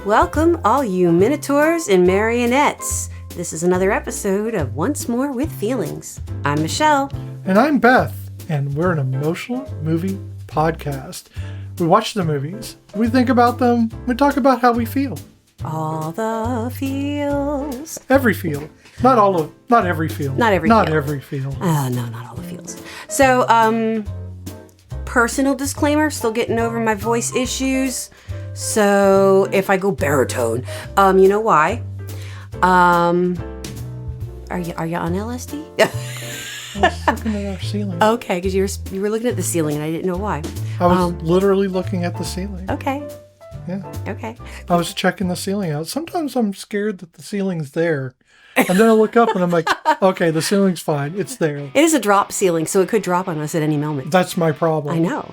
Welcome, all you Minotaurs and marionettes. This is another episode of Once More with Feelings. I'm Michelle. And I'm Beth, and we're an emotional movie podcast. We watch the movies, we think about them, we talk about how we feel. All the feels. Every feel. Not every feel. Not every feel. No, not all the feels. So, personal disclaimer, still getting over my voice issues. So, if I go baritone, you know why? Are you on LSD? I was looking at our ceiling. Okay, because you were looking at the ceiling and I didn't know why. I was literally looking at the ceiling. Okay. Yeah. Okay. I was checking the ceiling out. Sometimes I'm scared that the ceiling's there. And then I look up and I'm like, okay, the ceiling's fine. It's there. It is a drop ceiling, so it could drop on us at any moment. That's my problem. I know.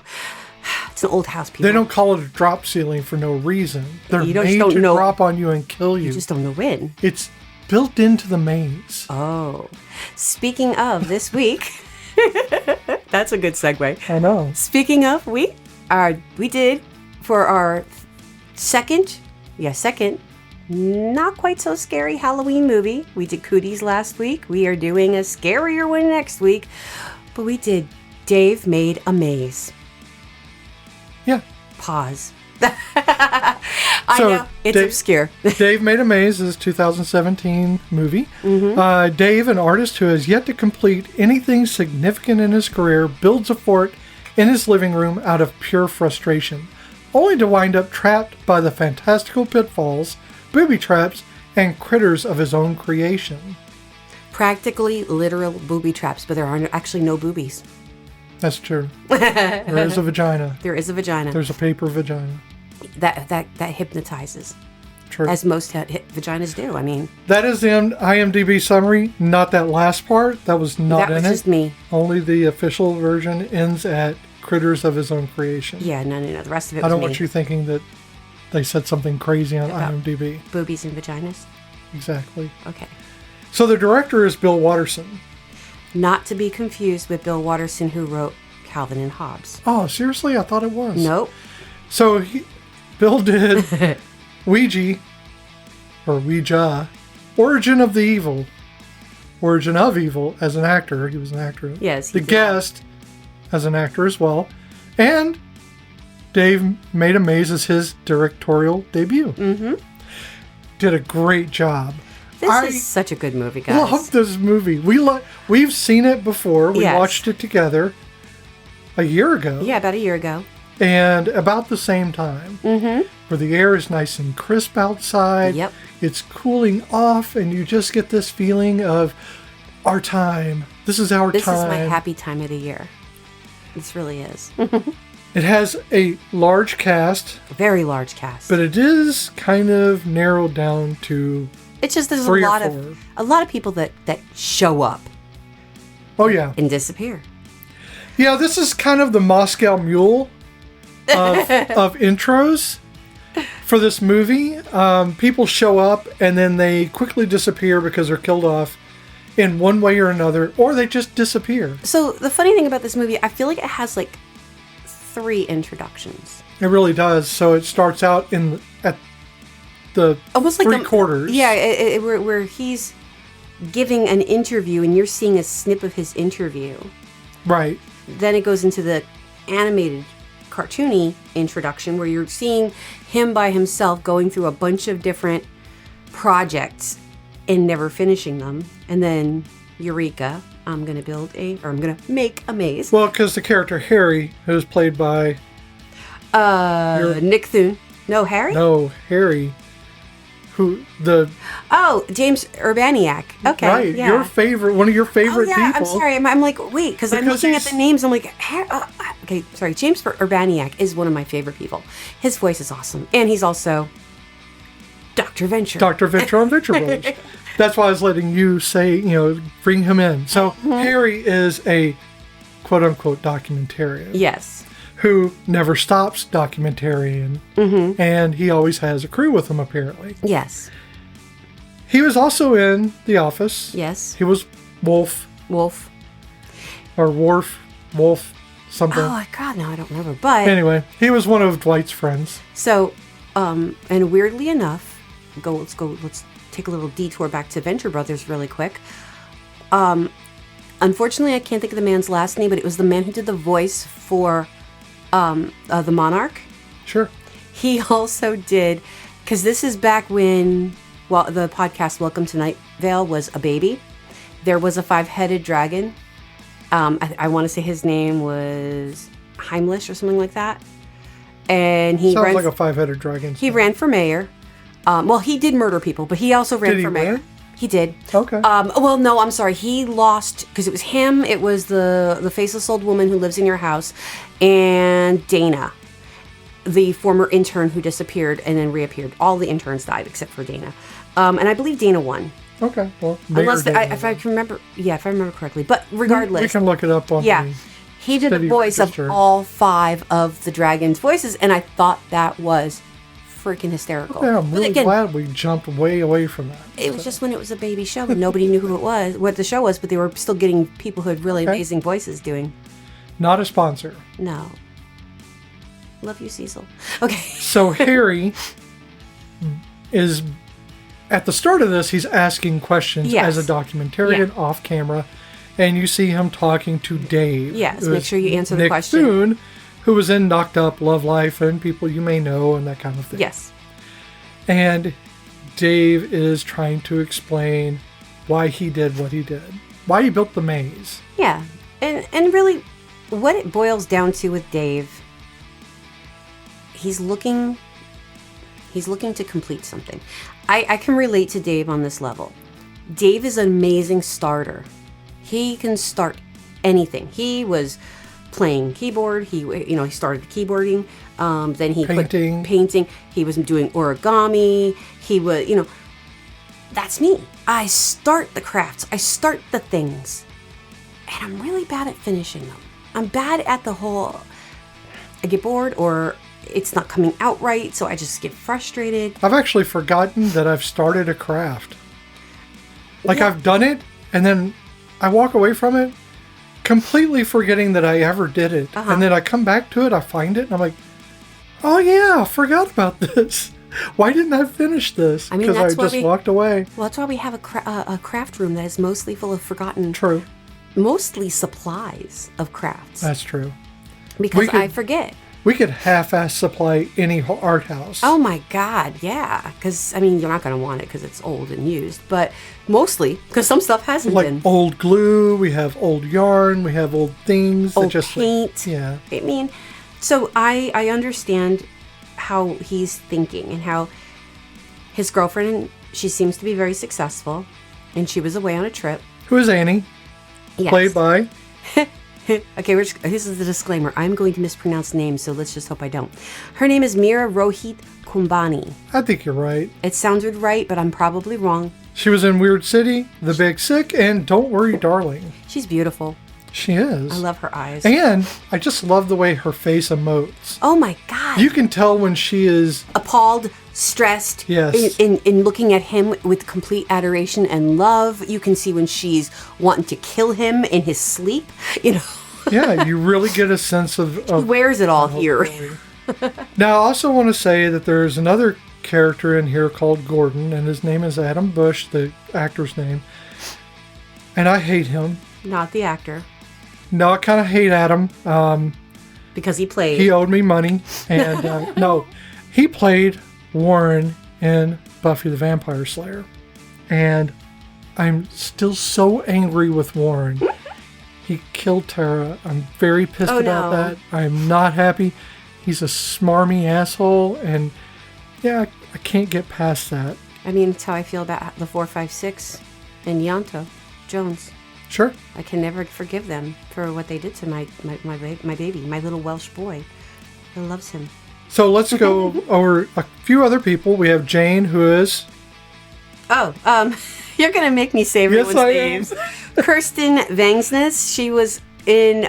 It's an old house, people. They don't call it a drop ceiling for no reason. They're You made don't to know. drop on you and kill you. You just don't know when. It's built into the maze. Oh. Speaking of this week, that's a good segue. I know. Speaking of, we did for our second, not quite so scary Halloween movie. We did Cooties last week. We are doing a scarier one next week. But we did Dave Made a Maze. Yeah. Pause. I know, it's obscure. Dave Made a Maze is a 2017 movie. Mm-hmm. Dave, an artist who has yet to complete anything significant in his career, builds a fort in his living room out of pure frustration, only to wind up trapped by the fantastical pitfalls, booby traps, and critters of his own creation. Practically literal booby traps, but there are actually no boobies. That's true. There is a vagina. There is a vagina. There's a paper vagina. That hypnotizes. True. As most vaginas do. I mean, That is the IMDb summary. Not that last part. That was not that was in just it. me. Only the official version ends at critters of his own creation. Yeah, no. The rest of it was I don't me. want you thinking that they said something crazy on About IMDb. Boobies and vaginas? Exactly. Okay. So the director is Bill Watterson. Not to be confused with Bill Watterson, who wrote Calvin and Hobbes. Oh, seriously? I thought it was. Nope. So Bill did Ouija, Origin of Evil as an actor. He was an actor. Yes. The Guest as an actor as well. And Dave Made a Maze as his directorial debut. Mm-hmm. Did a great job. This is such a good movie, guys. Love this movie. We've seen it before. We Yes. watched it together a year ago. Yeah, about a year ago. And about the same time. Mm-hmm. Where the air is nice and crisp outside. Yep. It's cooling off and you just get this feeling of our time. This is our time. This is my happy time of the year. This really is. It has a large cast. A very large cast. But it is kind of narrowed down to it's just there's three a or lot four. a lot of people that show up Oh, yeah. and disappear. Yeah, this is kind of the Moscow Mule of intros for this movie. People show up and then they quickly disappear because they're killed off in one way or another, or they just disappear. So the funny thing about this movie, I feel like it has like 3 introductions. It really does. So it starts out at the Almost like 3/4. Yeah, where he's giving an interview and you're seeing a snip of his interview. Right. Then it goes into the animated, cartoony introduction where you're seeing him by himself going through a bunch of different projects and never finishing them. And then, eureka, I'm going to make a maze. Well, because the character Harry, who's played by... Nick Thune. No, Harry? No, Harry. James Urbaniak. Okay, right, yeah. one of your favorite people. I'm sorry. I'm like, wait, because I'm looking at the names. I'm like, okay, sorry. James Urbaniak is one of my favorite people. His voice is awesome. And he's also Dr. Venture. Dr. Venture on Venture Brothers. That's why I was letting you say, bring him in. So Harry is a quote-unquote documentarian. Yes. Who never stops documentarian. Mm-hmm. And he always has a crew with him, apparently. Yes. He was also in The Office. Yes. He was Wolf. Or Wolf, something. Oh, God, no, I don't remember. But anyway, he was one of Dwight's friends. So And weirdly enough, let's take a little detour back to Venture Brothers really quick. Unfortunately, I can't think of the man's last name, but it was the man who did the voice for the Monarch. Sure. He also did, because this is back when, the podcast Welcome to Night Vale was a baby. There was a 5-headed dragon. I want to say his name was Heimlich or something like that. And he sounds like a 5-headed dragon. He ran for mayor. He did murder people, but he also ran for mayor. He did. Okay. No, I'm sorry. He lost because it was him. It was the faceless old woman who lives in your house, and Dana, the former intern who disappeared and then reappeared. All the interns died except for Dana, and I believe Dana won. Okay. Well, if I can remember, if I remember correctly. But regardless, we can look it up on. Yeah, he did the voice of all 5 of the dragon's voices, and I thought that was freaking hysterical. Yeah, I'm really glad we jumped way away from that. It was just when it was a baby show and nobody knew who it was, what the show was, but they were still getting people who had really amazing voices doing. Not a sponsor. No. Love you, Cecil. Okay. So Harry is, at the start of this, he's asking questions as a documentarian off camera, and you see him talking to Dave. Yes, make sure you answer the Nick question. Thune, who was in Knocked Up, Love Life, and people you may know, and that kind of thing. Yes. And Dave is trying to explain why he did what he did, why he built the maze. Yeah, and really, what it boils down to with Dave, he's looking to complete something. I can relate to Dave on this level. Dave is an amazing starter. He can start anything. He was playing keyboard. He started the keyboarding. Then he quit painting. He was doing origami. He was, that's me. I start the crafts. I start the things. And I'm really bad at finishing them. I'm bad at the whole, I get bored or it's not coming out right, so I just get frustrated. I've actually forgotten that I've started a craft. I've done it, and then I walk away from it, completely forgetting that I ever did it. And then I come back to it, I find it, and I'm like, oh yeah, I forgot about this. Why didn't I finish this? Because I just walked away. Well, that's why we have a craft room that is mostly full of forgotten... True. Mostly supplies of crafts. That's true. Because I forget. We could half-ass supply any art house. Oh my God, yeah. Because, you're not going to want it because it's old and used. But mostly, because some stuff hasn't been. Like old glue, we have old yarn, we have old things. Old paint. Yeah. So I understand how he's thinking and how his girlfriend, she seems to be very successful. And she was away on a trip. Who is Annie? Yes. Played by... Okay, this is the disclaimer. I'm going to mispronounce names, so let's just hope I don't. Her name is Mira Rohit Kumbani. I think you're right. It sounded right, but I'm probably wrong. She was in Weird City, The Big Sick, and Don't Worry, Darling. She's beautiful. She is. I love her eyes. And I just love the way her face emotes. Oh my God. You can tell when she is... appalled, stressed, yes, in looking at him with complete adoration and love. You can see when she's wanting to kill him in his sleep, Yeah, you really get a sense of he wears it all here. Now, I also want to say that there's another character in here called Gordon, and his name is Adam Bush, the actor's name. And I hate him. Not the actor. No, I kind of hate Adam. Because he played. He owed me money. And no, he played Warren in Buffy the Vampire Slayer. And I'm still so angry with Warren. He killed Tara. I'm very pissed about that. I'm not happy. He's a smarmy asshole. And yeah, I can't get past that. It's how I feel about the 456 and Yanto Jones. Sure. I can never forgive them for what they did to my baby, my little Welsh boy. Who loves him. So let's go over a few other people. We have Jane, who is... You're going to make me say everyone's names. Kirsten Vangsness. She was in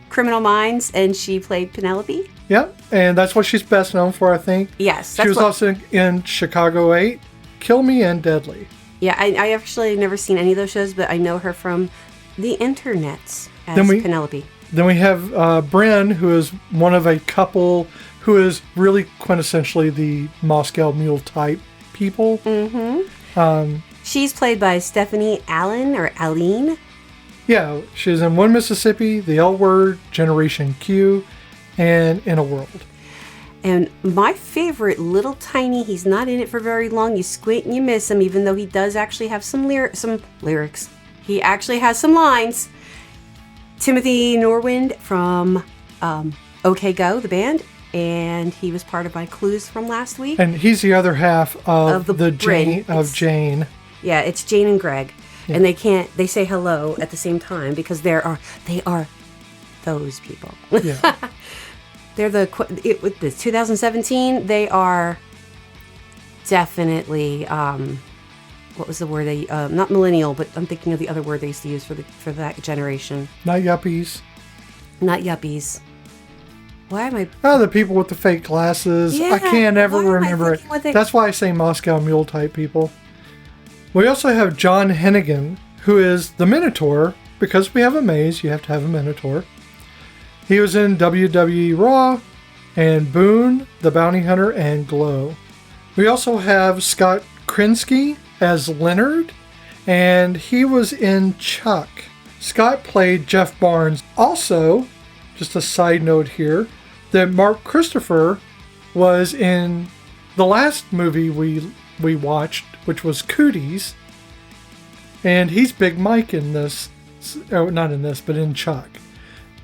Criminal Minds, and she played Penelope. Yep, and that's what she's best known for, I think. Yes. She was also in Chicago 8, Kill Me, and Deadly. Yeah, I actually never seen any of those shows, but I know her from the internets as Penelope. Then we have Bryn, who is one of a couple who is really quintessentially the Moscow Mule type people. She's played by Stephanie Allen or Aline. Yeah, she's in One Mississippi, The L Word, Generation Q, and In a World. And my favorite, little tiny, he's not in it for very long. You squint and you miss him, even though he does actually have some lyrics. He actually has some lines. Timothy Norwind from OK Go, the band. And he was part of my clues from last week. And he's the other half of the ring. Jane. Yeah, it's Jane and Greg. Yeah. And they say hello at the same time because they are those people. Yeah. They're with the 2017, they are definitely, what was the word they, not millennial, but I'm thinking of the other word they used to use for that generation. Not yuppies. Not yuppies. Why am I? Oh, the people with the fake glasses. Yeah, I can't ever remember it. That's why I say Moscow Mule type people. We also have John Hennigan, who is the Minotaur. Because we have a maze, you have to have a Minotaur. He was in WWE Raw and Boone, The Bounty Hunter, and Glow. We also have Scott Krinsky as Leonard, and he was in Chuck. Scott played Jeff Barnes. Also, just a side note here, that Mark Christopher was in the last movie we watched, which was Cooties, and he's Big Mike in this. Oh, not in this, but in Chuck.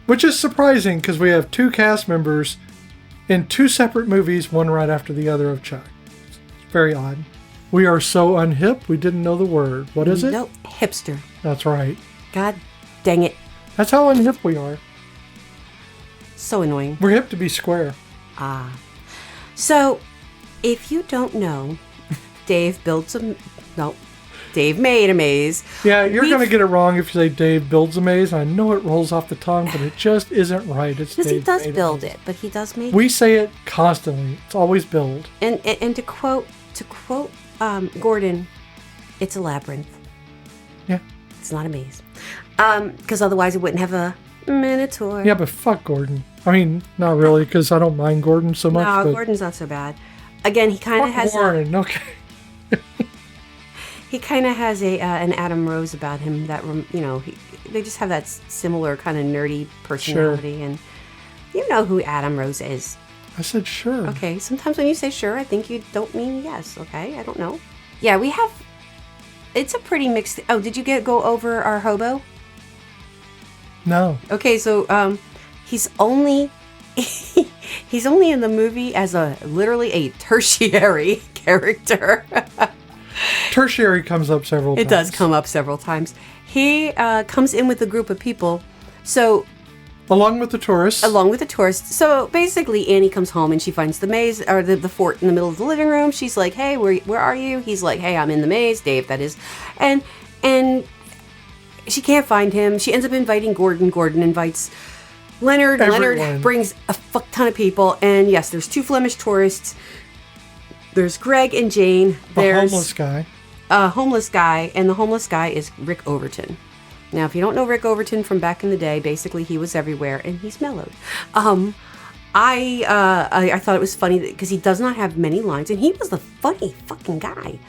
Which is surprising because we have two cast members in two separate movies, one right after the other of Chuck. It's very odd. We are so unhip, we didn't know the word. What is it? Nope, hipster. That's right. God dang it. That's how unhip we are. So annoying. We're hip to be square. So, if you don't know, Dave made a maze. Yeah, you're going to get it wrong if you say Dave builds a maze. I know it rolls off the tongue, but it just isn't right. It's because he does made build it, but he does make. We say it constantly. It's always build. And to quote Gordon, it's a labyrinth. Yeah. It's not a maze. Because otherwise it wouldn't have a Minotaur. Yeah, but fuck Gordon. I mean, not really, because I don't mind Gordon so much. No, but Gordon's not so bad. Again, he kind of has. Warren, okay. He kind of has an Adam Rose about him that, they just have that similar kind of nerdy personality. Sure. And you know who Adam Rose is. I said sure. Okay, sometimes when you say sure, I think you don't mean yes, okay? I don't know. Yeah, we have, it's a pretty mixed, oh, did you go over our hobo? No. Okay, so he's only in the movie as literally a tertiary character. Tertiary comes up several times. It does come up several times. He comes in with a group of people. So, along with the tourists. So basically, Annie comes home and she finds the maze or the fort in the middle of the living room. She's like, "Hey, where are you?" He's like, "Hey, I'm in the maze, Dave. That is," and she can't find him. She ends up inviting Gordon. Gordon invites Leonard. Everyone. Leonard brings a fuck ton of people, and yes, there's two Flemish tourists. There's Greg and Jane. There's a homeless guy, and the homeless guy is Rick Overton. Now, if you don't know Rick Overton from back in the day, basically he was everywhere, and he's mellowed. I thought it was funny because he does not have many lines, and he was the funny fucking guy.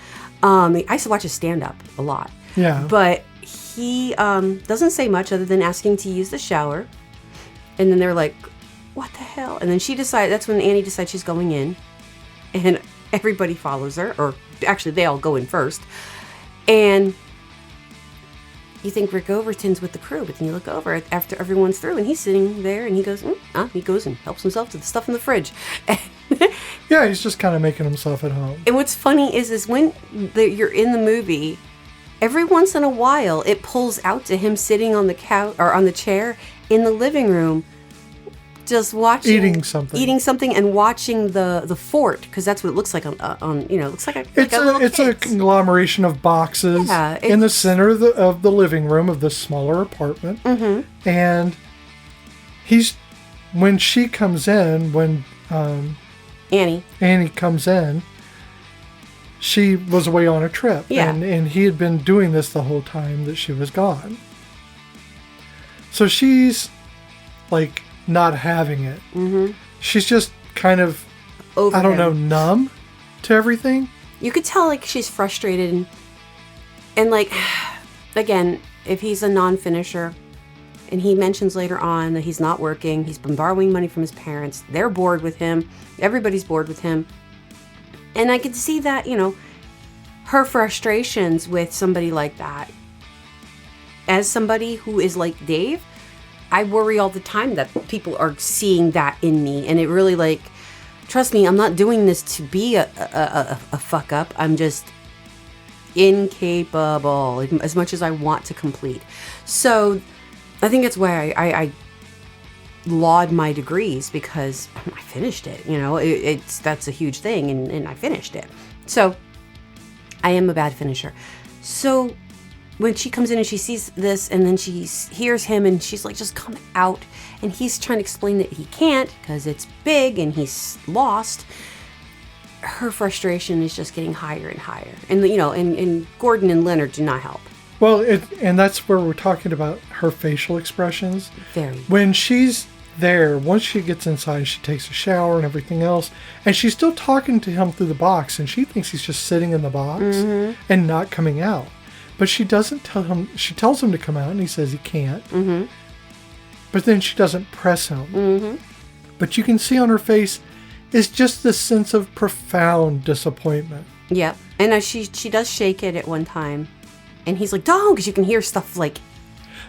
I used to watch his stand-up a lot. Yeah. But he doesn't say much other than asking to use the shower, and then they're like, "What the hell?" And then that's when Annie decides she's going in, and everybody follows her, or actually they all go in first. And you think Rick Overton's with the crew, but then you look over after everyone's through and he's sitting there and he goes, he goes and helps himself to the stuff in the fridge. Yeah, he's just kind of making himself at home. And what's funny is when you're in the movie, every once in a while it pulls out to him sitting on the couch or on the chair in the living room, just watching, eating something and watching the fort, because that's what it looks like on looks like it's a conglomeration of boxes in the center of the living room of this smaller apartment. Mm-hmm. And when she comes in, when Annie comes in, she was away on a trip, and he had been doing this the whole time that she was gone. So she's like not having it. Mm-hmm. She's just kind of, over I don't know, him. numb to everything. You could tell like she's frustrated and like, again, if he's a non-finisher and he mentions later on that he's not working, he's been borrowing money from his parents, they're bored with him, everybody's bored with him. And I could see that, you know, her frustrations with somebody like that. As somebody who is like Dave, I worry all the time that people are seeing that in me. And it really like, trust me, I'm not doing this to be a fuck up. I'm just incapable as much as I want to complete. So I think that's why I laud my degrees, because I finished it. You know, that's a huge thing, and I finished it. So I am a bad finisher. So when she comes in and she sees this, and then she hears him, and she's like, just come out. And he's trying to explain that he can't because it's big and he's lost. Her frustration is just getting higher and higher. And, you know, and Gordon and Leonard do not help. Well, and that's where we're talking about her facial expressions. Very. When she's there, once she gets inside, she takes a shower and everything else, and she's still talking to him through the box, and she thinks he's just sitting in the box and not coming out. But she doesn't tell him. She tells him to come out, and he says he can't. But then she doesn't press him. But you can see on her face is just this sense of profound disappointment. Yep. And she does shake it at one time. And he's like, don't, because you can hear stuff like...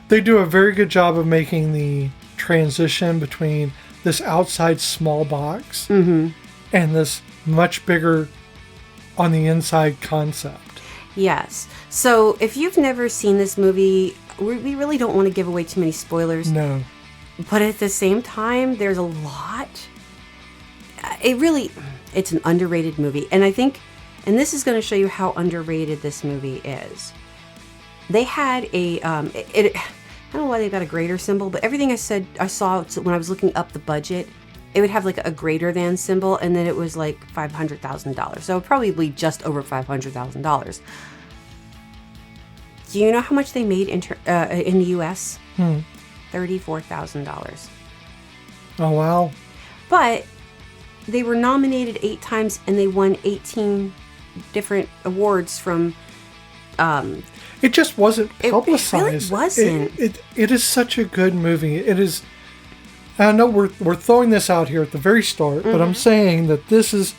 They do a very good job of making the transition between this outside small box and this much bigger on the inside concept. Yes. So if you've never seen this movie, we really don't want to give away too many spoilers. No. But at the same time, there's a lot. It's an underrated movie. And I think, and this is going to show you how underrated this movie is. They had I don't know why they got a greater symbol, but everything I saw when I was looking up the budget, it would have like a greater than symbol, and then it was like $500,000. So probably just over $500,000. Do you know how much they made in the U.S.? $34,000. Oh, wow. But they were nominated 8 times, and they won 18 different awards from... It just wasn't publicized. It really wasn't. It is such a good movie. It is... I know we're throwing this out here at the very start, but I'm saying that this is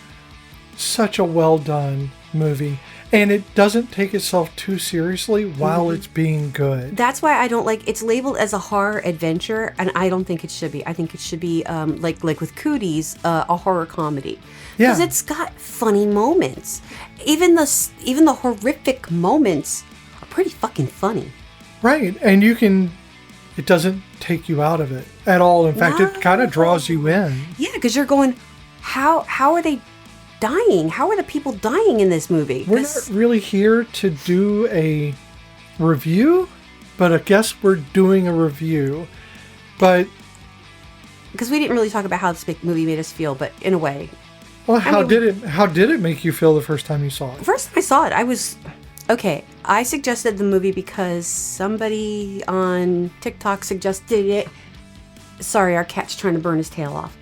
such a well-done movie. And it doesn't take itself too seriously while it's being good. That's why I don't like... It's labeled as a horror adventure, and I don't think it should be. I think it should be, like with Cooties, a horror comedy. Because it's got funny moments. Even the horrific moments are pretty fucking funny. Right. And it doesn't take you out of it at all. In fact, it kind of draws you in. Yeah, because you're going, how are they dying? How are the people dying in this movie? We're not really here to do a review, but I guess we're doing a review. But because we didn't really talk about how this movie made us feel, but in a way. Well, how did it make you feel the first time you saw it? First time I saw it, I was okay. I suggested the movie because somebody on TikTok suggested it. Sorry, our cat's trying to burn his tail off.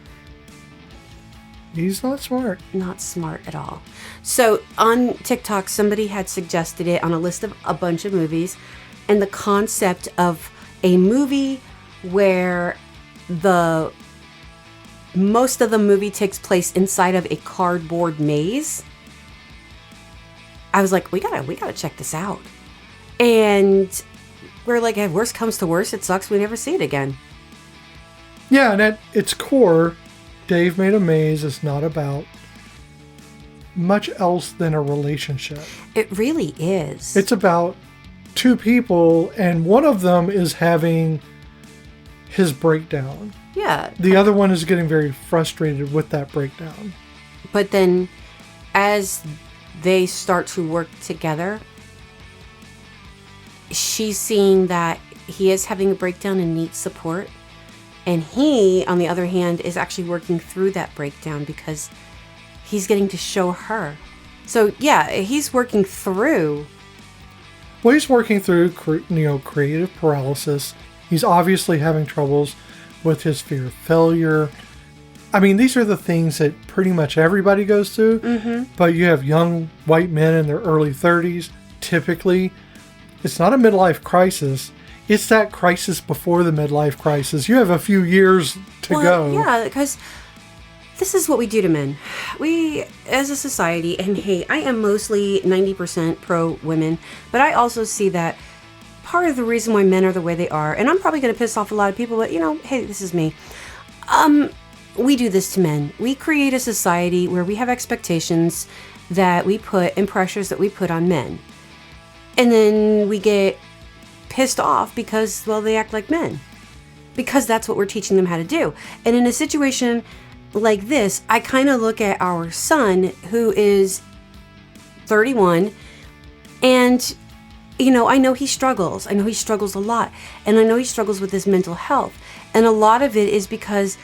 He's not smart. Not smart at all. So on TikTok, somebody had suggested it on a list of a bunch of movies, and the concept of a movie where most of the movie takes place inside of a cardboard maze. I was like, we gotta check this out. And we're like, if worst comes to worst, it sucks. We never see it again. Yeah, and at its core, Dave Made a Maze is not about much else than a relationship. It really is. It's about 2 people, and one of them is having his breakdown. Yeah. The other one is getting very frustrated with that breakdown. But then as they start to work together, she's seeing that he is having a breakdown and needs support. And he, on the other hand, is actually working through that breakdown because he's getting to show her. So, yeah, he's working through. Well, he's working through, creative paralysis. He's obviously having troubles with his fear of failure. I mean, these are the things that pretty much everybody goes through. Mm-hmm. But you have young white men in their early 30s. Typically, it's not a midlife crisis. It's that crisis before the midlife crisis. You have a few years to go. Yeah, because this is what we do to men. We, as a society, and hey, I am mostly 90% pro-women, but I also see that part of the reason why men are the way they are, and I'm probably going to piss off a lot of people, but, hey, this is me. We do this to men. We create a society where we have expectations that we put and pressures that we put on men. And then we get pissed off because, well, they act like men. Because that's what we're teaching them how to do. And in a situation like this, I kind of look at our son, who is 31, and, I know he struggles. I know he struggles a lot. And I know he struggles with his mental health. And a lot of it is because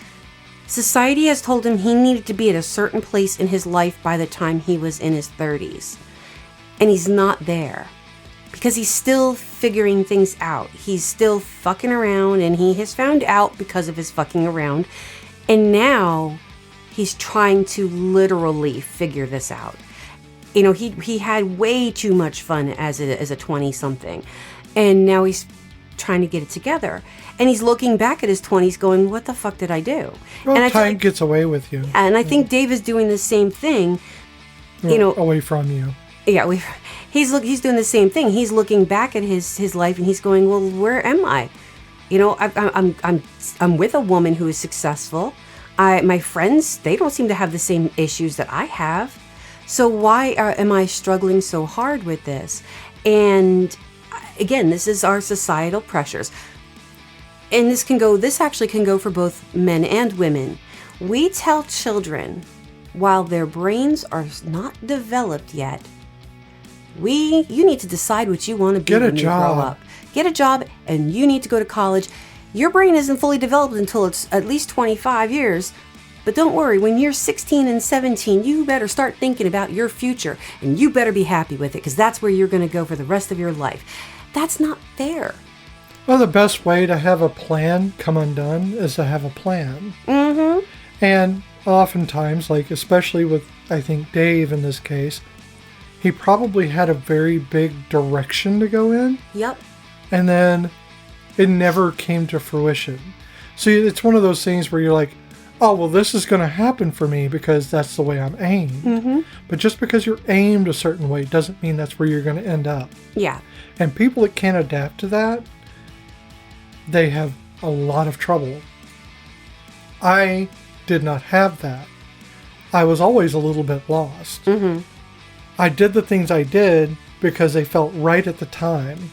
society has told him he needed to be at a certain place in his life by the time he was in his 30s. And he's not there. Because he's still figuring things out. He's still fucking around, and he has found out because of his fucking around. And now he's trying to literally figure this out. He had way too much fun as a 20-something. And now he's trying to get it together. And he's looking back at his 20s going, what the fuck did I do? Well, and time gets away with you. And I think Dave is doing the same thing. Away from you. Yeah, he's doing the same thing. He's looking back at his life and he's going, well, where am I? I'm with a woman who is successful. My friends, they don't seem to have the same issues that I have. So why am I struggling so hard with this? And again, this is our societal pressures. And this actually can go for both men and women. We tell children, while their brains are not developed yet, you need to decide what you want to be when you grow up. Get a job, and you need to go to college. Your brain isn't fully developed until it's at least 25 years. But don't worry, when you're 16 and 17, you better start thinking about your future, and you better be happy with it, because that's where you're going to go for the rest of your life. That's not fair. Well, the best way to have a plan come undone is to have a plan. Mm-hmm. And oftentimes, especially with, I think, Dave in this case, he probably had a very big direction to go in. Yep. And then it never came to fruition. So it's one of those things where you're like, oh, well, this is going to happen for me because that's the way I'm aimed. Mm-hmm. But just because you're aimed a certain way doesn't mean that's where you're going to end up. Yeah. And people that can't adapt to that, they have a lot of trouble. I did not have that. I was always a little bit lost. Mm-hmm. I did the things I did because they felt right at the time.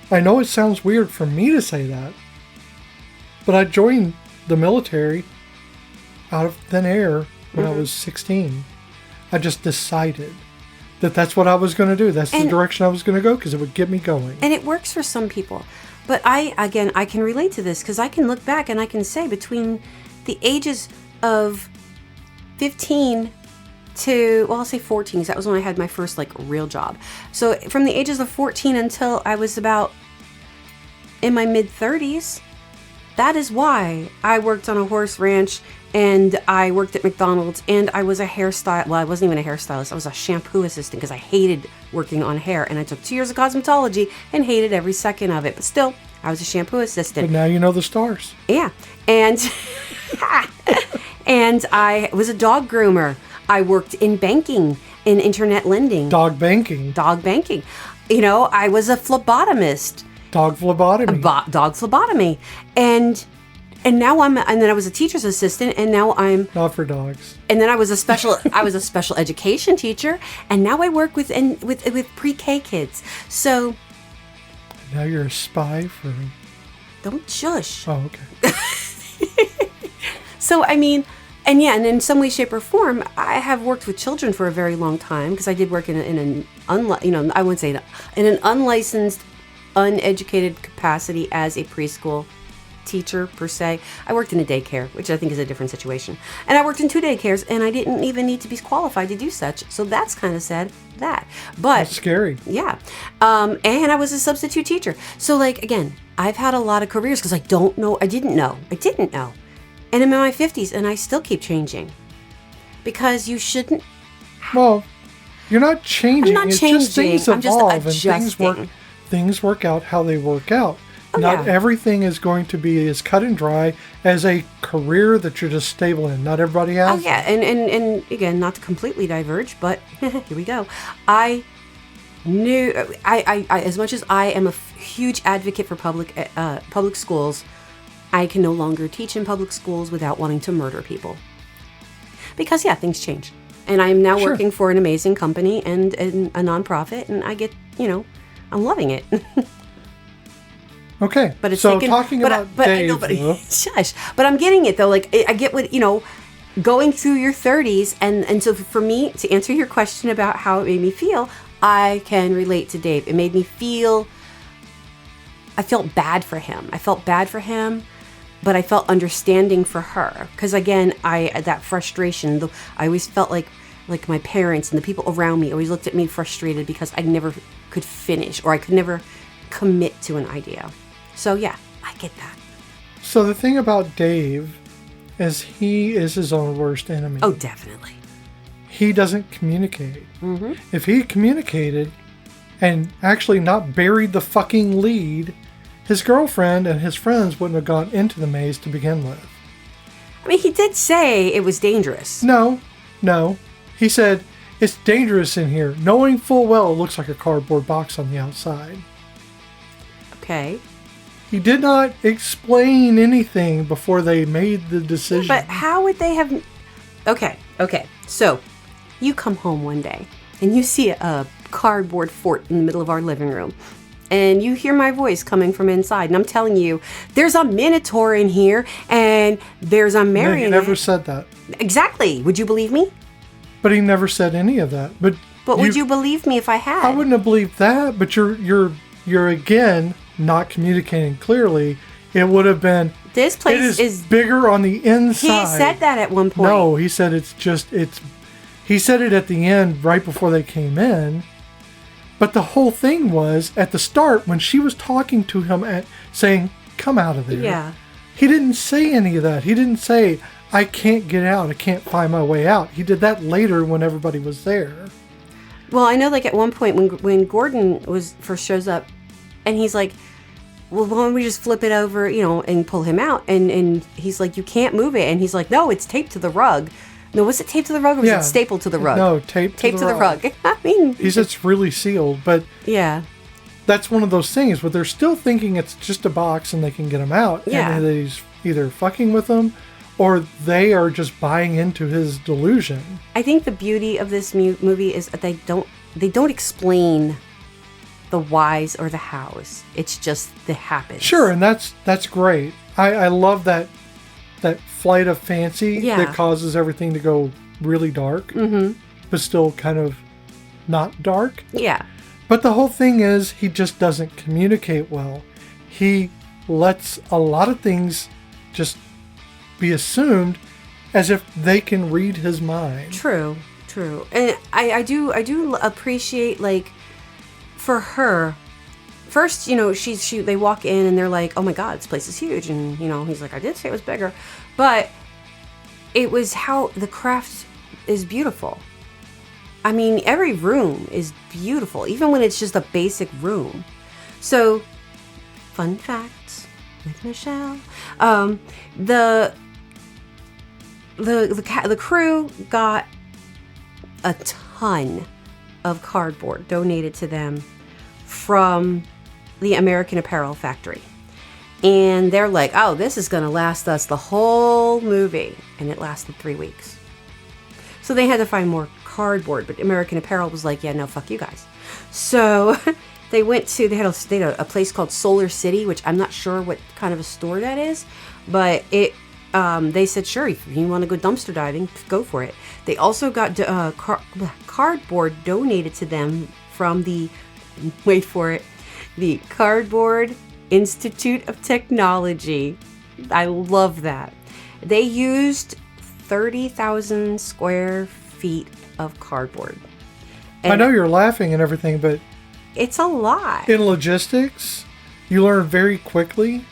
I know it sounds weird for me to say that, but I joined the military out of thin air when I was 16. I just decided that that's what I was going to do. That's the direction I was going to go because it would get me going. And it works for some people. But I can relate to this because I can look back and I can say between the ages of 15 to, I'll say 14, because that was when I had my first real job. So from the ages of 14 until I was about in my mid 30s, that is why I worked on a horse ranch and I worked at McDonald's and I was a hairstylist. Well, I wasn't even a hairstylist. I was a shampoo assistant because I hated working on hair, and I took 2 years of cosmetology and hated every second of it. But still, I was a shampoo assistant. But now you know the stars. Yeah. And and I was a dog groomer. I worked in banking, in internet lending. Dog banking. I was a phlebotomist. Dog phlebotomy. Dog phlebotomy. And now and then I was a teacher's assistant, and now I'm not for dogs. And then I was a special education teacher, and now I work with pre-K kids. So now you're a spy for. Don't shush. Oh, okay. So I mean, and in some way, shape, or form, I have worked with children for a very long time because I did work in an I wouldn't say in an unlicensed, uneducated capacity as a preschool teacher per se. I worked in a daycare, which I think is a different situation. And I worked in 2 daycares, and I didn't even need to be qualified to do such. So that's kind of sad. But that's scary. Yeah. And I was a substitute teacher. So again, I've had a lot of careers because I didn't know. And I'm in my 50s and I still keep changing. Because you shouldn't... Well, you're not changing. I'm not it's changing. Just things I'm just evolve adjusting. and things work out how they work out. Oh, Not yeah. everything is going to be as cut and dry as a career that you're just stable in. Not everybody has. Oh, yeah. And again, not to completely diverge, but here we go. I knew... I as much as I am a huge advocate for public schools, I can no longer teach in public schools without wanting to murder people. Because, yeah, things change. And I'm now Sure. working for an amazing company and a nonprofit, and I get, I'm loving it. Okay. But it's so taken, talking but, about but, Dave, no, but, though, shush. But I'm getting it though. Like I get what going through your 30s, and so for me to answer your question about how it made me feel, I can relate to Dave. It made me feel. I felt bad for him. But I felt understanding for her because again, that frustration. I always felt like my parents and the people around me always looked at me frustrated because I never could finish or I could never commit to an idea. So yeah, I get that. So the thing about Dave is he is his own worst enemy. Oh, definitely. He doesn't communicate. Mm-hmm. If he communicated and actually not buried the fucking lead, his girlfriend and his friends wouldn't have gone into the maze to begin with. I mean, he did say it was dangerous. No. He said, it's dangerous in here, knowing full well it looks like a cardboard box on the outside. Okay. He did not explain anything before they made the decision. But how would they have... Okay. So, you come home one day, and you see a cardboard fort in the middle of our living room. And you hear my voice coming from inside. And I'm telling you, there's a Minotaur in here, and there's a marionette. He never said that. Exactly. Would you believe me? But he never said any of that. But would you believe me if I had? I wouldn't have believed that, but you're again not communicating clearly. It would have been... This place is bigger on the inside. He said that at one point. No, he said he said it at the end right before they came in. But the whole thing was at the start when she was talking to him saying, "Come out of there." Yeah. He didn't say any of that. He didn't say, "I can't get out. I can't find my way out." He did that later when everybody was there. Well, I know, like at one point when Gordon first shows up, and he's like, "Well, why don't we just flip it over, and pull him out?" And he's like, "You can't move it," and he's like, "No, it's taped to the rug." No, was it taped to the rug or was it stapled to the rug? No, taped to the rug. I mean, he said it's really sealed, but yeah, that's one of those things where they're still thinking it's just a box and they can get him out. Yeah. And he's either fucking with them or they are just buying into his delusion. I think the beauty of this movie is that they don't explain the whys or the hows. It's just it happens. Sure, and that's great. I love that flight of fancy that causes everything to go really dark, but still kind of not dark. Yeah. But the whole thing is he just doesn't communicate well. He lets a lot of things just be assumed as if they can read his mind. True. And I do appreciate, like, for her, first, they walk in and they're like, "Oh my God, this place is huge." And, he's like, "I did say it was bigger." But it was how the craft is beautiful. I mean, every room is beautiful, even when it's just a basic room. So, fun facts with Michelle. The crew got a ton of cardboard donated to them from the American Apparel factory. And they're like, "Oh, this is going to last us the whole movie." And it lasted 3 weeks. So they had to find more cardboard, but American Apparel was like, "Yeah, no, fuck you guys." So they had a place called Solar City, which I'm not sure what kind of a store that is, but they said, "Sure, if you want to go dumpster diving, go for it." They also got cardboard donated to them from the, wait for it, the Cardboard Institute of Technology. I love that. They used 30,000 square feet of cardboard. And I know you're laughing and everything, but it's a lot. in logistics, you learn very quickly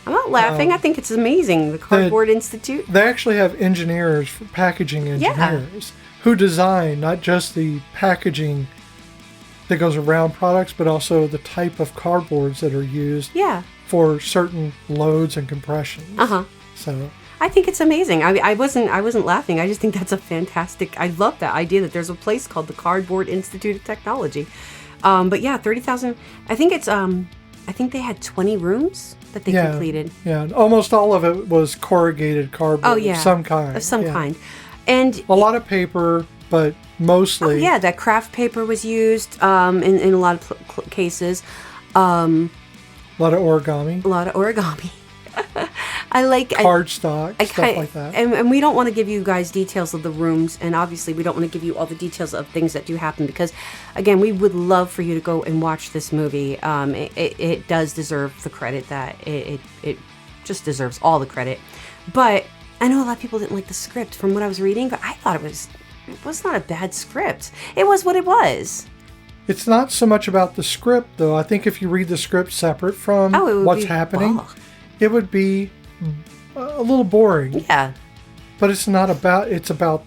I'm not laughing. I think it's amazing. The Cardboard Institute. They actually have engineers, packaging engineers, who design not just the packaging that goes around products, but also the type of cardboards that are used for certain loads and compressions. So I think it's amazing. I wasn't laughing. I just think that's a fantastic. I love that idea that there's a place called the Cardboard Institute of Technology. But yeah, 30,000. I think it's I think they had 20 rooms that they completed. Yeah, and almost all of it was corrugated cardboard of some kind. Of some kind. And a lot of paper, but mostly. That craft paper was used in a lot of cases. A lot of origami. I like cardstock, stuff like that. And we don't want to give you guys details of the rooms, and obviously we don't want to give you all the details of things that do happen because, again, we would love for you to go and watch this movie. It does deserve the credit that it just deserves all the credit. But I know a lot of people didn't like the script from what I was reading, but I thought it was not a bad script. It was what it was. It's not so much about the script, though. I think if you read the script separate from what's happening, it would be a little boring. Yeah. But it's about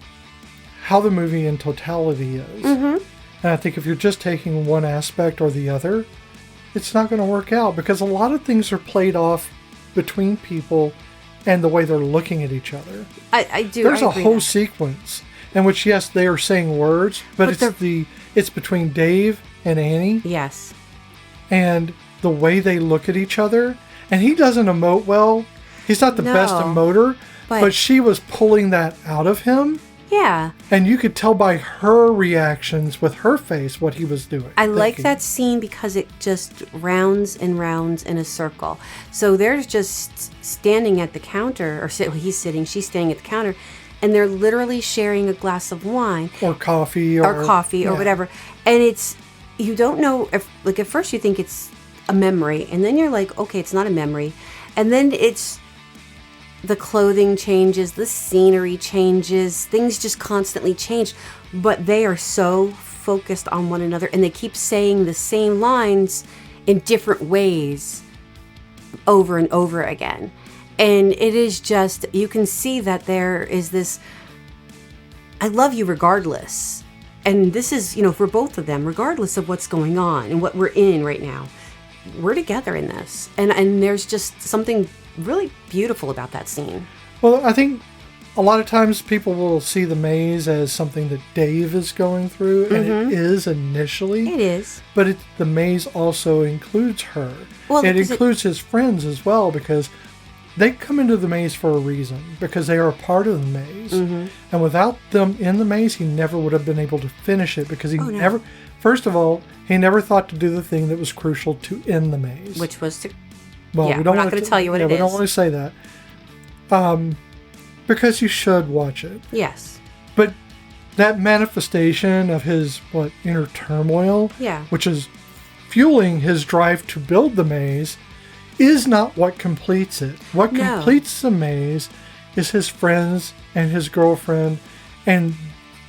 how the movie in totality is. And I think if you're just taking one aspect or the other, it's not going to work out because a lot of things are played off between people and the way they're looking at each other. I do. There's a whole sequence in which, yes, they are saying words, but it's between Dave and Annie. Yes. And the way they look at each other. And he doesn't emote well. He's not the best emoter, but she was pulling that out of him. Yeah. And you could tell by her reactions with her face what he was doing. I like that scene because it just rounds and rounds in a circle. So they're just standing at the counter, or he's sitting, she's standing at the counter, and they're literally sharing a glass of wine. Or coffee. Or whatever. And you don't know, at first you think it's a memory, and then you're like, okay, it's not a memory. And then the clothing changes, the scenery changes, things just constantly change, but they are so focused on one another, and they keep saying the same lines in different ways over and over again. And it is just, you can see that there is this, I love you regardless. And this is, for both of them, regardless of what's going on and what we're in right now, we're together in this. And there's just something really beautiful about that scene. Well, I think a lot of times people will see the maze as something that Dave is going through, and it is initially. It is. But the maze also includes her. Well, it includes his friends as well, because they come into the maze for a reason, because they are a part of the maze. And without them in the maze, he never would have been able to finish it, because first of all, he never thought to do the thing that was crucial to end the maze. Which was to... Well, we're not going to tell you what it is. We don't want to say that. Because you should watch it. Yes. But that manifestation of his, inner turmoil, which is fueling his drive to build the maze, is not what completes it. What completes the maze is his friends and his girlfriend and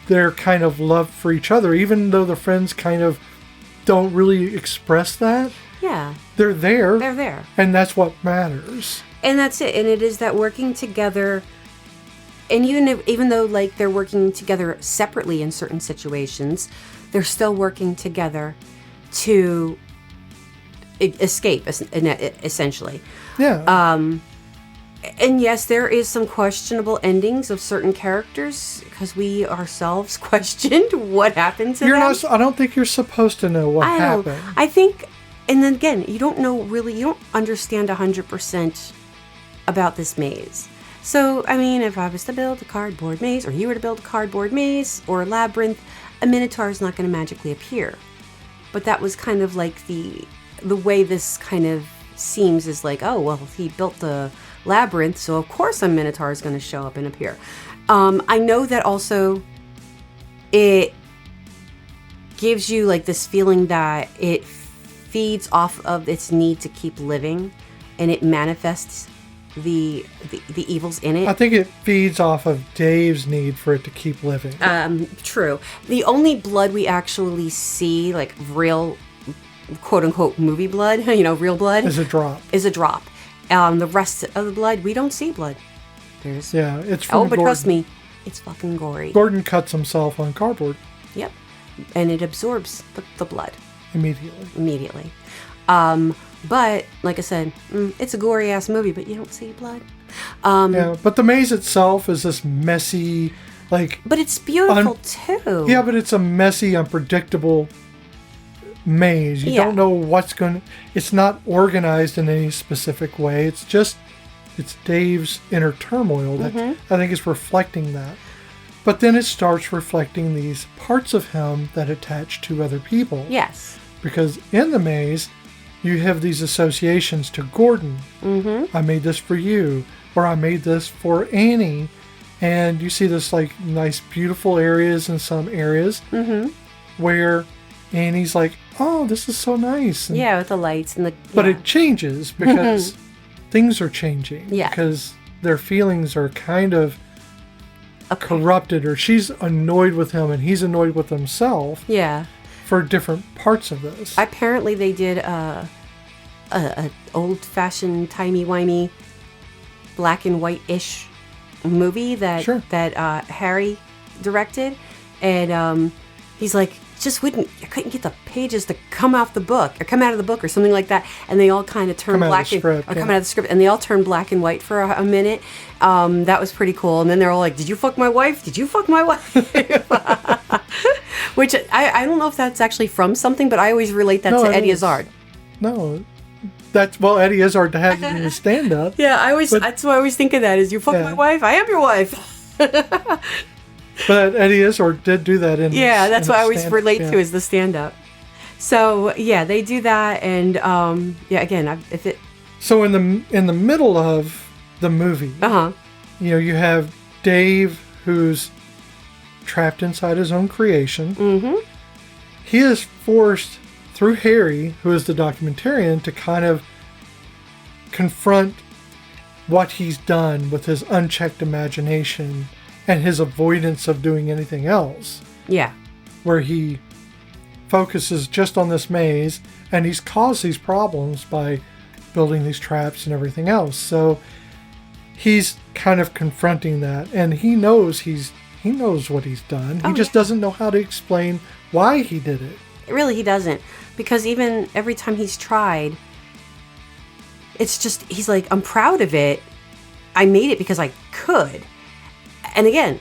their kind of love for each other, even though the friends kind of don't really express that. Yeah. They're there. They're there. And that's what matters. And that's it. And it is that working together, and even though they're working together separately in certain situations, they're still working together to escape, essentially. Yeah. And yes, there is some questionable endings of certain characters because we ourselves questioned what happened to them. I don't think you're supposed to know what happened. I think, and then again, you don't understand 100% about this maze. So, I mean, if I was to build a cardboard maze, or you were to build a cardboard maze or a labyrinth, a Minotaur is not going to magically appear. But that was kind of like the way this kind of seems is like, oh, well, he built the labyrinth, so of course a Minotaur is going to show up and appear. I know that also it gives you this feeling that it feeds off of its need to keep living, and it manifests the evils in it. I think it feeds off of Dave's need for it to keep living. True. The only blood we actually see, real, quote unquote, movie blood, real blood, is a drop. The rest of the blood, we don't see blood. Yeah, it's from Oh, but Gordon. trust me, it's fucking gory. Gordon cuts himself on cardboard Yep. And it absorbs the blood immediately. But, like I said, it's a gory-ass movie, but you don't see blood. Yeah, but the maze itself is this messy, like... But it's beautiful, too. Yeah, but it's a messy, unpredictable maze. You don't know what's going to... It's not organized in any specific way. It's just... It's Dave's inner turmoil that I think is reflecting that. But then it starts reflecting these parts of him that attach to other people. Yes. Because in the maze, you have these associations to Gordon. I made this for you. Or I made this for Annie. And you see this like nice, beautiful areas in some areas where Annie's like, oh, this is so nice. And, yeah, with the lights and the... But it changes because things are changing. Yeah. Because their feelings are kind of corrupted, or she's annoyed with him and he's annoyed with himself. Yeah. For different parts of this. Apparently they did a old-fashioned, timey-wimey, black and white-ish movie that Harry directed, and he's like, I couldn't get the pages to come out of the book or something like that, and they all kind of turned black and come out of the script, and they all turned black and white for a minute. That was pretty cool, and then they're all like, "Did you fuck my wife? Did you fuck my wife?" Which I don't know if that's actually from something, but I always relate that to Eddie Izzard. No. Eddie Izzard has it in his stand-up. Yeah, that's what I always think of that, is you fuck my wife, I am your wife. But Eddie Izzard did do that in that's what I always relate to, is the stand-up. So, yeah, they do that, and, again, So in the middle of the movie, you have Dave, who's trapped inside his own creation. He is forced, through Harry, who is the documentarian, to kind of confront what he's done with his unchecked imagination and his avoidance of doing anything else. Yeah. Where he focuses just on this maze, and he's caused these problems by building these traps and everything else. So he's kind of confronting that, and he knows what he's done. He just doesn't know how to explain why he did it. Really, he doesn't. Because even every time he's tried, it's just, he's like, I'm proud of it. I made it because I could. And again,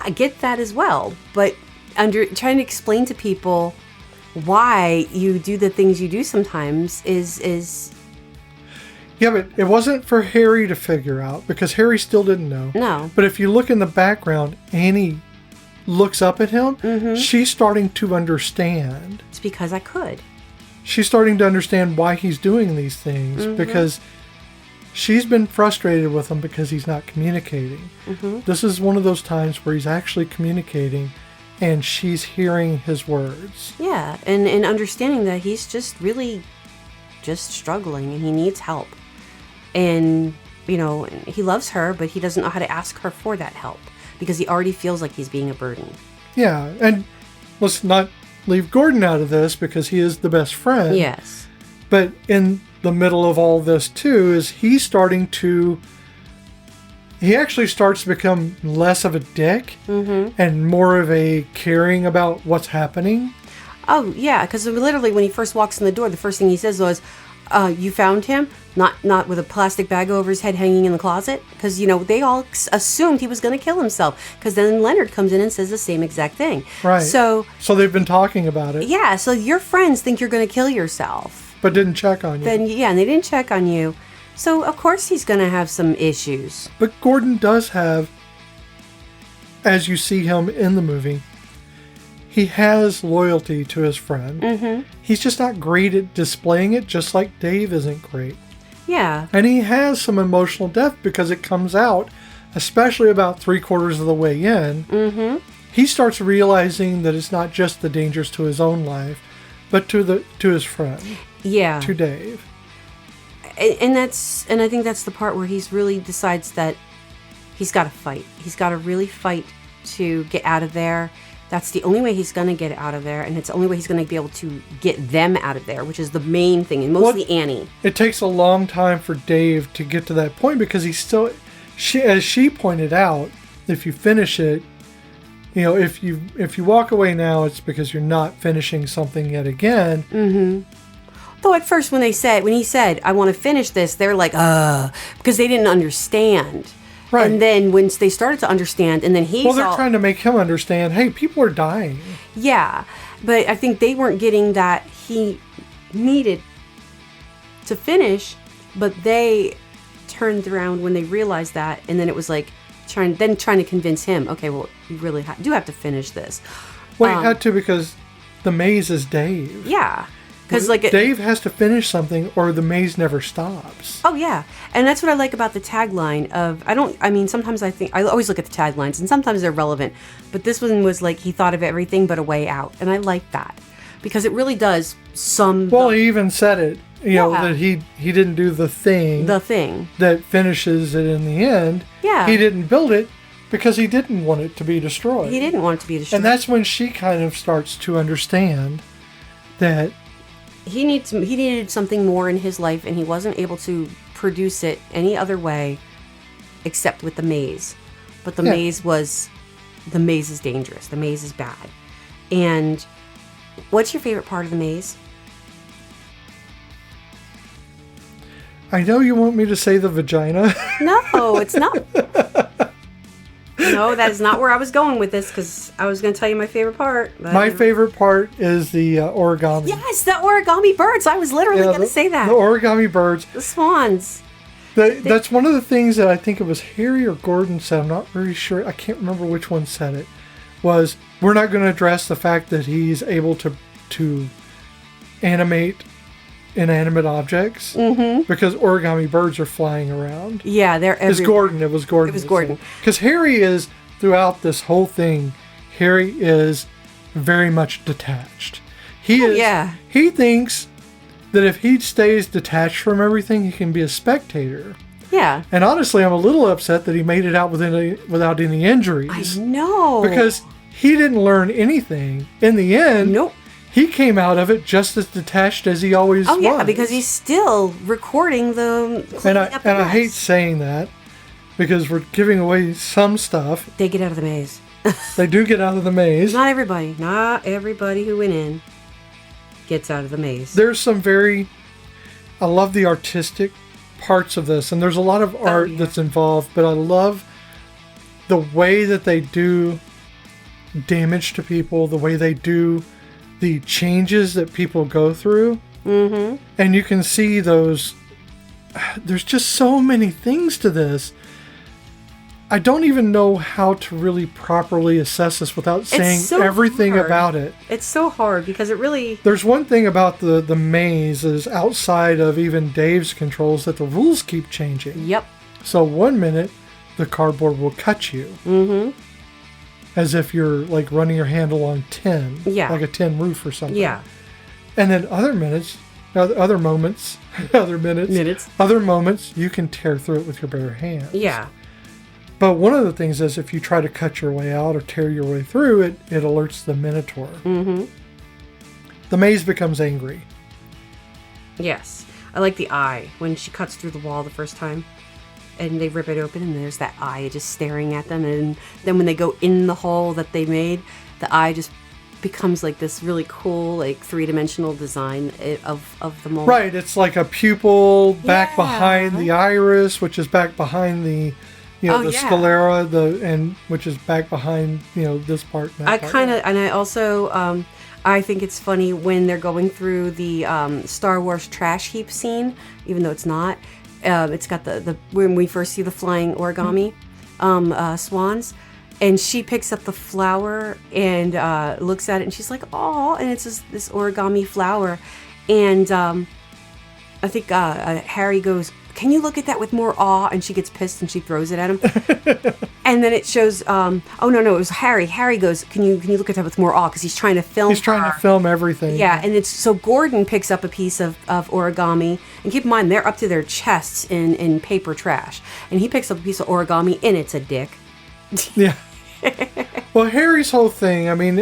I get that as well. But trying to explain to people why you do the things you do sometimes is... Yeah, but it wasn't for Harry to figure out, because Harry still didn't know. No. But if you look in the background, Annie looks up at him. She's starting to understand. It's because I could. She's starting to understand why he's doing these things, because she's been frustrated with him because he's not communicating. This is one of those times where he's actually communicating, and she's hearing his words. Yeah, and understanding that he's just really just struggling and he needs help. And, he loves her, but he doesn't know how to ask her for that help because he already feels like he's being a burden. Yeah, and let's not leave Gordon out of this because he is the best friend. Yes. But in the middle of all this, too, is he actually starts to become less of a dick and more of a caring about what's happening. Oh, yeah, because literally when he first walks in the door, the first thing he says was, you found him? Not with a plastic bag over his head hanging in the closet? Because, they all assumed he was going to kill himself. Because then Leonard comes in and says the same exact thing. Right. So they've been talking about it. Yeah, so your friends think you're going to kill yourself. But didn't check on you. And they didn't check on you. So, of course, he's going to have some issues. But Gordon does have, as you see him in the movie, he has loyalty to his friend. He's just not great at displaying it, just like Dave isn't great. Yeah. And he has some emotional depth because it comes out, especially about 3/4 of the way in. He starts realizing that it's not just the dangers to his own life, but to his friend. Yeah. To Dave. And I think that's the part where he's really decides that he's got to fight. He's got to really fight to get out of there, That's the only way he's going to get out of there, and it's the only way he's going to be able to get them out of there, which is the main thing, and mostly Annie. It takes a long time for Dave to get to that point because he's still, as she pointed out, if you finish it, you know, if you walk away now, it's because you're not finishing something yet again. Mm-hmm. Though at first when he said, I want to finish this, they're like, because they didn't understand. Right. And then once they started to understand, and then they're trying to make him understand, hey, people are dying. Yeah. But I think they weren't getting that he needed to finish, but they turned around when they realized that, and then it was like trying to convince him, okay, well, you really do have to finish this. Well, you had to because the maze is Dave. Yeah. Because Dave has to finish something or the maze never stops. Oh, yeah. And that's what I like about the tagline of, sometimes I always look at the taglines and sometimes they're relevant, but this one was like, he thought of everything but a way out. And I like that because it really does Well, he even said it, you know, that he didn't do the thing that finishes it in the end. Yeah. He didn't build it because he didn't want it to be destroyed. He didn't want it to be destroyed. And that's when she kind of starts to understand that he needed something more in his life, and he wasn't able to produce it any other way except with the maze. But the maze is dangerous. The maze is bad. And what's your favorite part of the maze? I know you want me to say the vagina. No, it's not. No, that is not where I was going with this, because I was going to tell you my favorite part. My favorite part is the origami. Yes, the origami birds. I was literally going to say that. The origami birds. The swans. That's one of the things that I think it was Harry or Gordon said. I'm not very sure. I can't remember which one said it. Was we're not going to address the fact that he's able to animate inanimate objects because origami birds are flying around. Yeah, they're everywhere. It was Gordon. Because Harry is, throughout this whole thing, Harry is very much detached. He thinks that if he stays detached from everything, he can be a spectator. Yeah. And honestly, I'm a little upset that he made it out without any injuries. I know. Because he didn't learn anything. In the end, nope. He came out of it just as detached as he always was. Oh, yeah, because he's still recording the... And I hate saying that, because we're giving away some stuff. They get out of the maze. They do get out of the maze. Not everybody who went in gets out of the maze. There's some I love the artistic parts of this, and there's a lot of art that's involved, but I love the way that they do damage to people, the way they do the changes that people go through. Mm-hmm. And you can see those. There's just so many things to this. I don't even know how to really properly assess this without saying everything about it. It's so hard because it really... There's one thing about the maze is outside of even Dave's controls that the rules keep changing. Yep. So 1 minute, the cardboard will cut you. Mm-hmm. As if you're like running your hand along tin. Yeah. Like a tin roof or something. Yeah. And then other moments, you can tear through it with your bare hands. Yeah. But one of the things is if you try to cut your way out or tear your way through it, it alerts the Minotaur. Mm-hmm. The maze becomes angry. Yes. I like the eye when she cuts through the wall the first time. And they rip it open, and there's that eye just staring at them. And then when they go in the hole that they made, the eye just becomes like this really cool, like 3-dimensional design of the mold. Right, it's like a pupil back behind the iris, which is back behind the, sclera, which is back behind, this part. I also, I think it's funny when they're going through the Star Wars trash heap scene, even though it's not. It's got the when we first see the flying origami swans, and she picks up the flower and looks at it, and she's like, "Oh!" And it's this origami flower, and I think Harry goes, "Can you look at that with more awe?" And she gets pissed and she throws it at him. And then it shows, it was Harry. Harry goes, "Can you look at that with more awe?" Because he's trying to film. He's trying to film everything. Yeah, and it's so Gordon picks up a piece of origami, and keep in mind they're up to their chests in paper trash, and he picks up a piece of origami, and it's a dick. Yeah. Well, Harry's whole thing, I mean,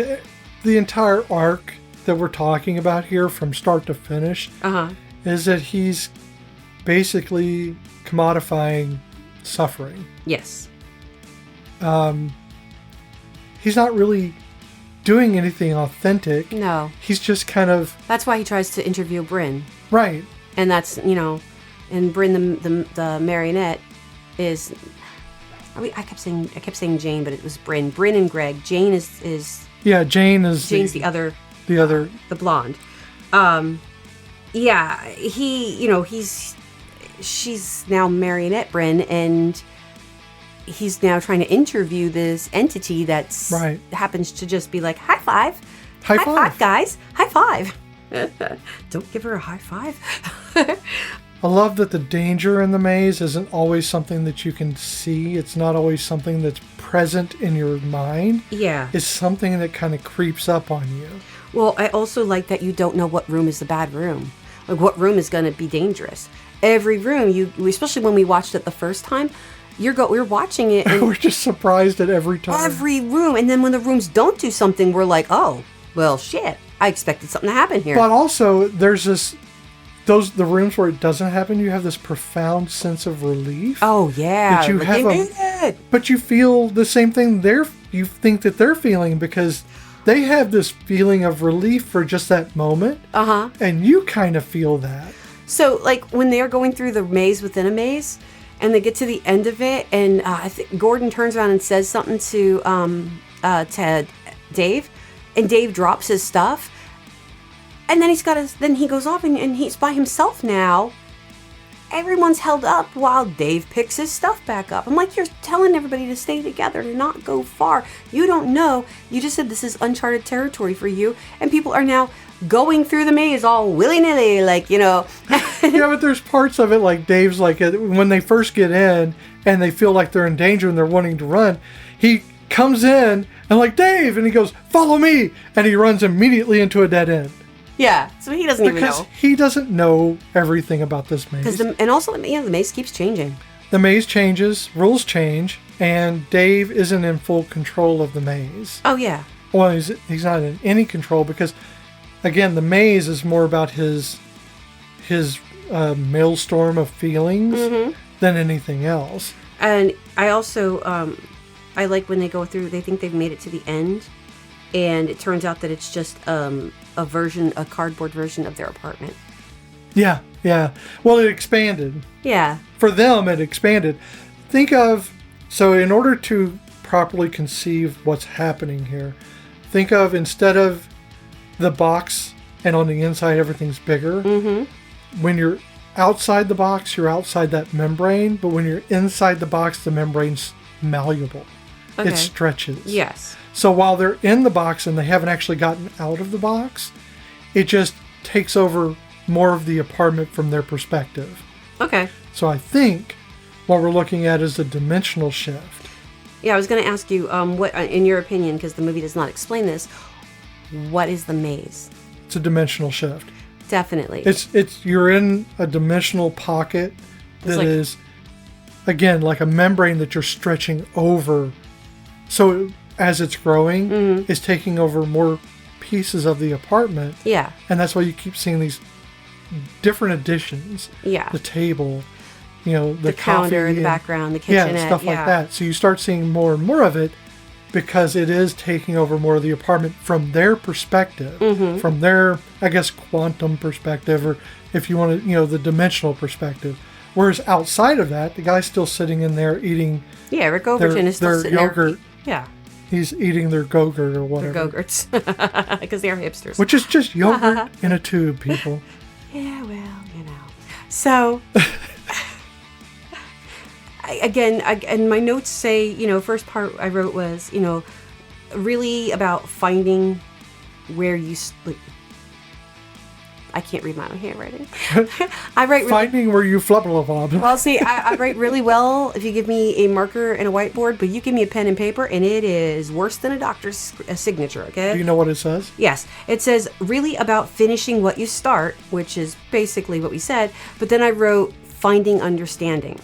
the entire arc that we're talking about here from start to finish is that he's basically commodifying suffering. Yes. He's not really doing anything authentic. No. He's just kind of... That's why he tries to interview Bryn. Right. And that's, and Bryn, the marionette, is... I kept saying Jane, but it was Bryn. Bryn and Greg. Jane is... Yeah, Jane's the other... The other... The blonde. Yeah, she's now marionette Bryn, and he's now trying to interview this entity that's happens to just be like, high five, guys, high five. Don't give her a high five. I love that the danger in the maze isn't always something that you can see. It's not always something that's present in your mind. Yeah. It's something that kind of creeps up on you. Well, I also like that you don't know what room is the bad room. Like, what room is going to be dangerous. Every room, especially when we watched it the first time, we're watching it and we're just surprised at every time. Every room. And then when the rooms don't do something, we're like, oh, well, shit. I expected something to happen here. But also, there's the rooms where it doesn't happen, you have this profound sense of relief. Oh, yeah. That you but you feel the same thing you think that they're feeling, because they have this feeling of relief for just that moment. Uh-huh. And you kind of feel that. So, like, when they're going through the maze within a maze, and they get to the end of it, and I think Gordon turns around and says something to Dave, and Dave drops his stuff, and then then he goes off, and he's by himself now. Everyone's held up while Dave picks his stuff back up. I'm like, you're telling everybody to stay together, to not go far. You don't know. You just said this is uncharted territory for you, and people are now going through the maze all willy-nilly, like, Yeah, but there's parts of it, like Dave's, like, when they first get in and they feel like they're in danger and they're wanting to run, he comes in and like, Dave, and he goes, follow me, and he runs immediately into a dead end. Yeah, so he doesn't even know. Because he doesn't know everything about this maze. And also, the maze keeps changing. The maze changes, rules change, and Dave isn't in full control of the maze. Oh, yeah. Well, he's not in any control, because again, the maze is more about his maelstrom of feelings than anything else. And I also, I like when they go through, they think they've made it to the end, and it turns out that it's just a cardboard version of their apartment. Yeah. Well, it expanded. Yeah. For them, it expanded. So in order to properly conceive what's happening here, think of, instead of the box and on the inside everything's bigger, when you're outside the box, you're outside that membrane, but when you're inside the box, the membrane's malleable. Okay. It stretches. Yes. So while they're in the box and they haven't actually gotten out of the box, it just takes over more of the apartment from their perspective. Okay. So I think what we're looking at is a dimensional shift. Yeah, I was going to ask you, what, in your opinion, because the movie does not explain this, what is the maze? It's a dimensional shift. Definitely. It's you're in a dimensional pocket that is, again, like a membrane that you're stretching over. So as it's growing, it's taking over more pieces of the apartment. Yeah. And that's why you keep seeing these different additions. Yeah. The table, the counter, the background, the kitchenette. Yeah, stuff like that. So you start seeing more and more of it, because it is taking over more of the apartment from their perspective, from their, I guess, quantum perspective, or if you want to, the dimensional perspective. Whereas outside of that, the guy's still sitting in there eating. Yeah, Rick Overton is still sitting yogurt. There. Yeah. He's eating their Go-Gurt or whatever. Their Go-Gurts. Because they're hipsters. Which is just yogurt in a tube, people. Yeah, well, So, and my notes say, first part I wrote was, really about finding where you... I can't read my own handwriting. I write finding where you flubber. Well, see, I write really well if you give me a marker and a whiteboard, but you give me a pen and paper, and it is worse than a doctor's signature, okay? Do you know what it says? Yes. It says, really about finishing what you start, which is basically what we said, but then I wrote finding understanding.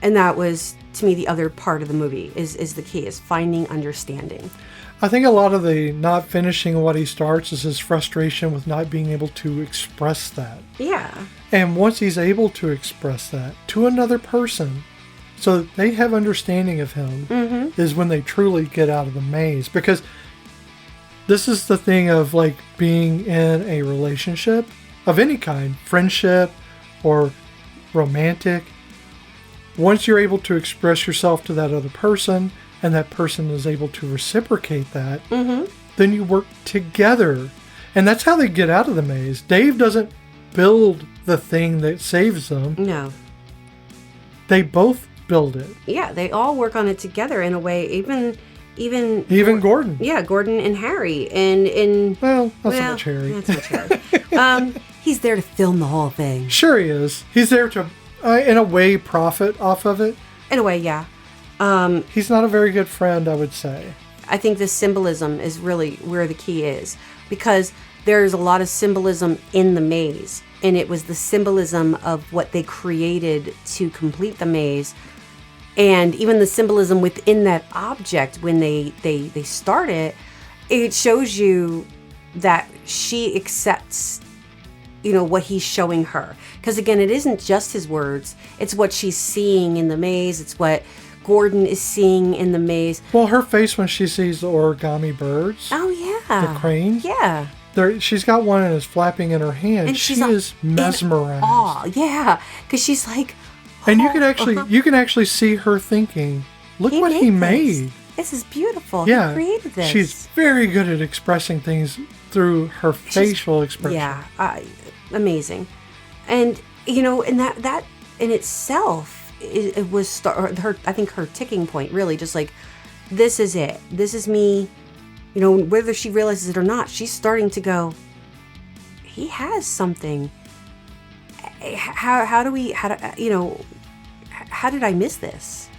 And that was to me, the other part of the movie is the key, is finding understanding. I think a lot of the not finishing what he starts is his frustration with not being able to express that. Yeah. And once he's able to express that to another person, so that they have understanding of him, is when they truly get out of the maze. Because this is the thing of like being in a relationship of any kind, friendship or romantic. Once you're able to express yourself to that other person, and that person is able to reciprocate that, then you work together. And that's how they get out of the maze. Dave doesn't build the thing that saves them. No. They both build it. Yeah, they all work on it together in a way, even Gordon. Yeah, Gordon and Harry. And Well, not so much Harry. Not so much Harry. He's there to film the whole thing. Sure he is. He's there to, in a way, profit off of it. In a way, yeah. He's not a very good friend, I would say. I think the symbolism is really where the key is, because there's a lot of symbolism in the maze, and it was the symbolism of what they created to complete the maze, and even the symbolism within that object when they start it. It shows you that she accepts, what he's showing her, because again, it isn't just his words, it's what she's seeing in the maze, it's what Gordon is seeing in the maze. Well, her face when she sees the origami birds. Oh, yeah. The cranes. Yeah. She's got one and is flapping in her hand. And she is mesmerized. Oh, yeah. Because she's like... And you can actually see her thinking, look what he made. This is beautiful. Yeah. He created this. She's very good at expressing things through her facial expression. Yeah. Amazing. And, and that in itself... It was her. I think her ticking point, really, just like, this is it. This is me. Whether she realizes it or not, she's starting to go, he has something. How did I miss this?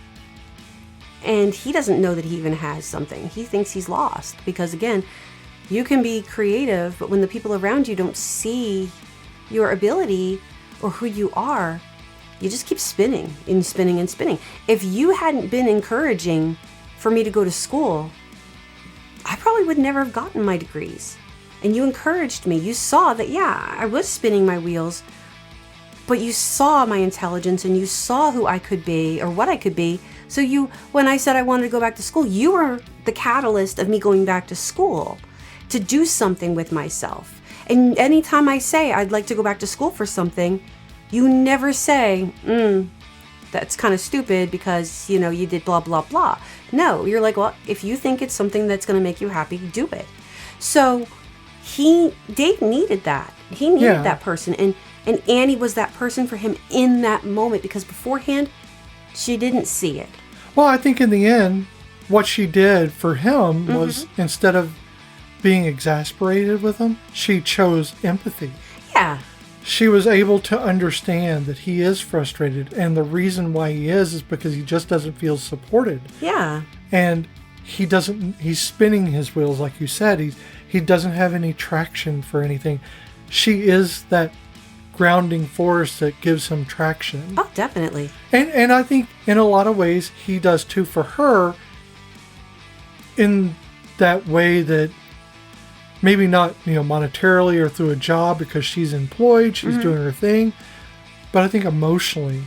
And he doesn't know that he even has something. He thinks he's lost because, again, you can be creative, but when the people around you don't see your ability or who you are, you just keep spinning and spinning and spinning. If you hadn't been encouraging for me to go to school, I probably would never have gotten my degrees. And you encouraged me. You saw that, yeah, I was spinning my wheels, but you saw my intelligence and you saw who I could be or what I could be. So when I said I wanted to go back to school, you were the catalyst of me going back to school to do something with myself. And anytime I say I'd like to go back to school for something, you never say, that's kind of stupid because, you did blah, blah, blah. No, you're like, well, if you think it's something that's going to make you happy, do it. So Dave needed that. He needed that person. And Annie was that person for him in that moment because beforehand, she didn't see it. Well, I think in the end, what she did for him was instead of being exasperated with him, she chose empathy. Yeah. She was able to understand that he is frustrated, and the reason why he is because he just doesn't feel supported. Yeah. And he's spinning his wheels, like you said. He doesn't have any traction for anything. She is that grounding force that gives him traction. Oh, definitely. And I think in a lot of ways he does too for her, in that way that maybe not, monetarily or through a job because she's employed, she's doing her thing. But I think emotionally,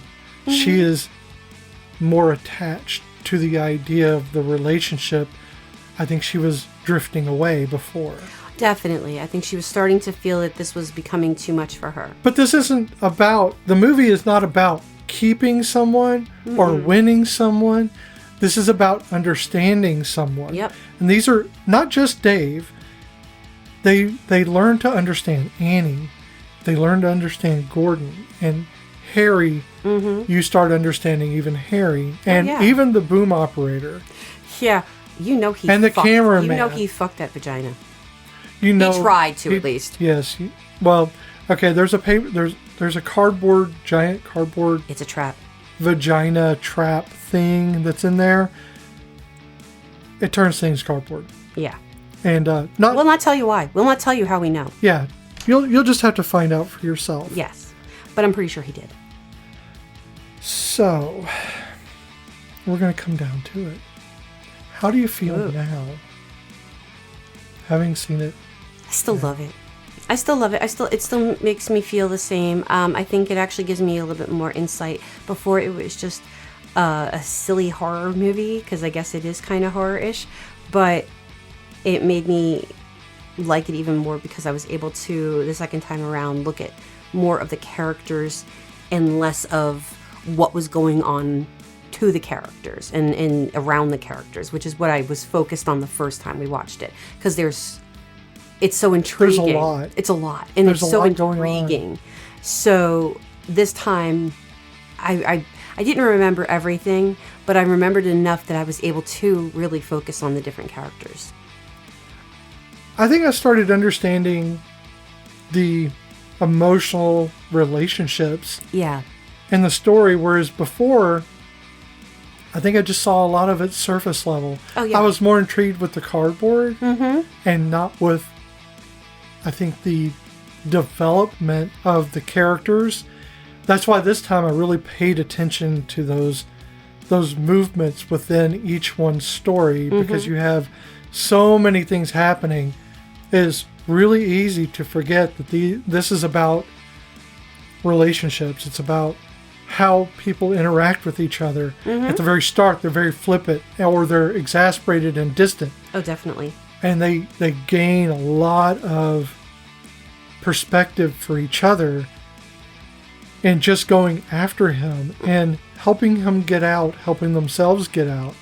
she is more attached to the idea of the relationship. I think she was drifting away before. Definitely. I think she was starting to feel that this was becoming too much for her. But this isn't about, the movie is not about keeping someone or winning someone. This is about understanding someone. Yep. And these are not just Dave. They learn to understand Annie. They learn to understand Gordon. And Harry, you start understanding even Harry. And even the boom operator. Yeah. And the cameraman. He fucked that vagina. He tried to, at least. Yes. Well, okay, there's a paper, there's a giant cardboard. It's a trap. Vagina trap thing that's in there. It turns things cardboard. Yeah. And we'll not tell you why. We'll not tell you how we know. Yeah. You'll just have to find out for yourself. Yes. But I'm pretty sure he did. So, we're going to come down to it. How do you feel now, having seen it? I still love it. I still love it. It still makes me feel the same. I think it actually gives me a little bit more insight. Before it was just a silly horror movie, because I guess it is kind of horror-ish, but it made me like it even more because I was able to, the second time around, look at more of the characters and less of what was going on to the characters and around the characters, which is what I was focused on the first time we watched it, because it's so intriguing. There's a lot. It's a lot, and it's so intriguing. So this time, I didn't remember everything, but I remembered enough that I was able to really focus on the different characters. I think I started understanding the emotional relationships in the story, whereas before, I think I just saw a lot of it surface level. Oh, yeah. I was more intrigued with the cardboard and not with, I think, the development of the characters. That's why this time I really paid attention to those movements within each one's story, because you have so many things happening. It is really easy to forget that this is about relationships. It's about how people interact with each other. At the very start, they're very flippant, or they're exasperated and distant. Oh, definitely. And they gain a lot of perspective for each other and just going after him and helping him get out, helping themselves get out.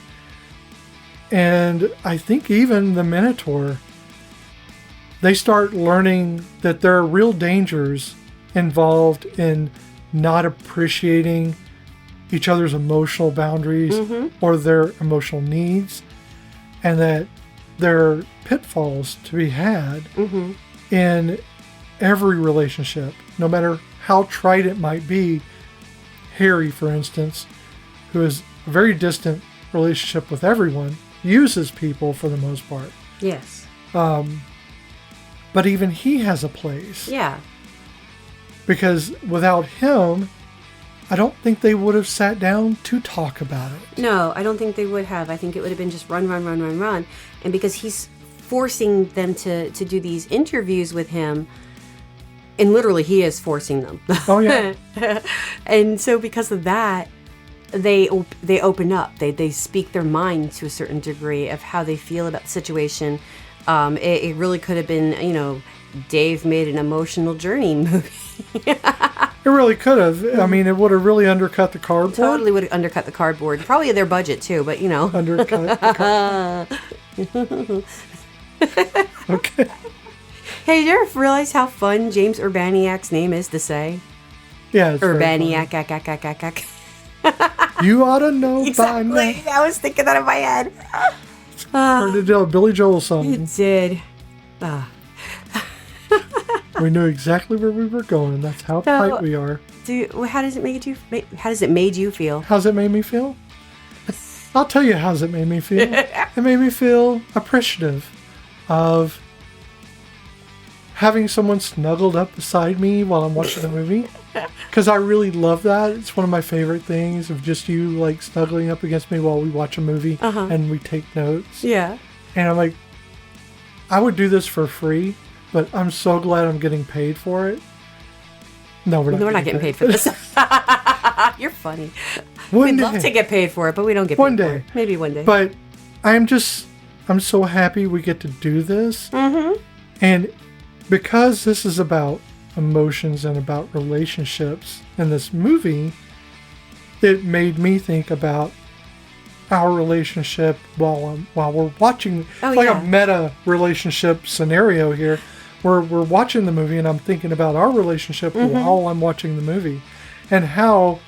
And I think even the Minotaur, they start learning that there are real dangers involved in not appreciating each other's emotional boundaries or their emotional needs, and that there are pitfalls to be had in every relationship, no matter how trite it might be. Harry, for instance, who has a very distant relationship with everyone, uses people for the most part. Yes. But even he has a place. Yeah. Because without him, I don't think they would have sat down to talk about it. No, I don't think they would have. I think it would have been just run. And because he's forcing them to do these interviews with him, and literally he is forcing them. Oh, yeah. And so because of that, they open up. They speak their mind to a certain degree of how they feel about the situation. It really could have been, Dave made an emotional journey movie. It really could have. I mean, it would have really undercut the cardboard. Totally would have undercut the cardboard. Probably their budget too, but Undercut the cardboard. Okay. Hey, did you ever realize how fun James Urbaniak's name is to say? Yeah, it's Urbaniak. You ought to know Exactly. by now. I was thinking that in my head. Heard it a Billy Joel song. It did. We knew exactly where we were going. That's how tight we are. How does it made you feel? How's it made me feel? I'll tell you how's it made me feel. It made me feel appreciative of having someone snuggled up beside me while I'm watching the movie. Because I really love that. It's one of my favorite things, of just you like snuggling up against me while we watch a movie and we take notes. Yeah. And I'm like, I would do this for free, but I'm so glad I'm getting paid for it. No, we're not getting paid for this. You're funny. We'd love to get paid for it, but we don't get paid one day. for it. Maybe one day. But I'm so happy we get to do this. And because this is about emotions and about relationships in this movie, it made me think about our relationship while we're watching. A meta relationship scenario here, where we're watching the movie and I'm thinking about our relationship while I'm watching the movie, and how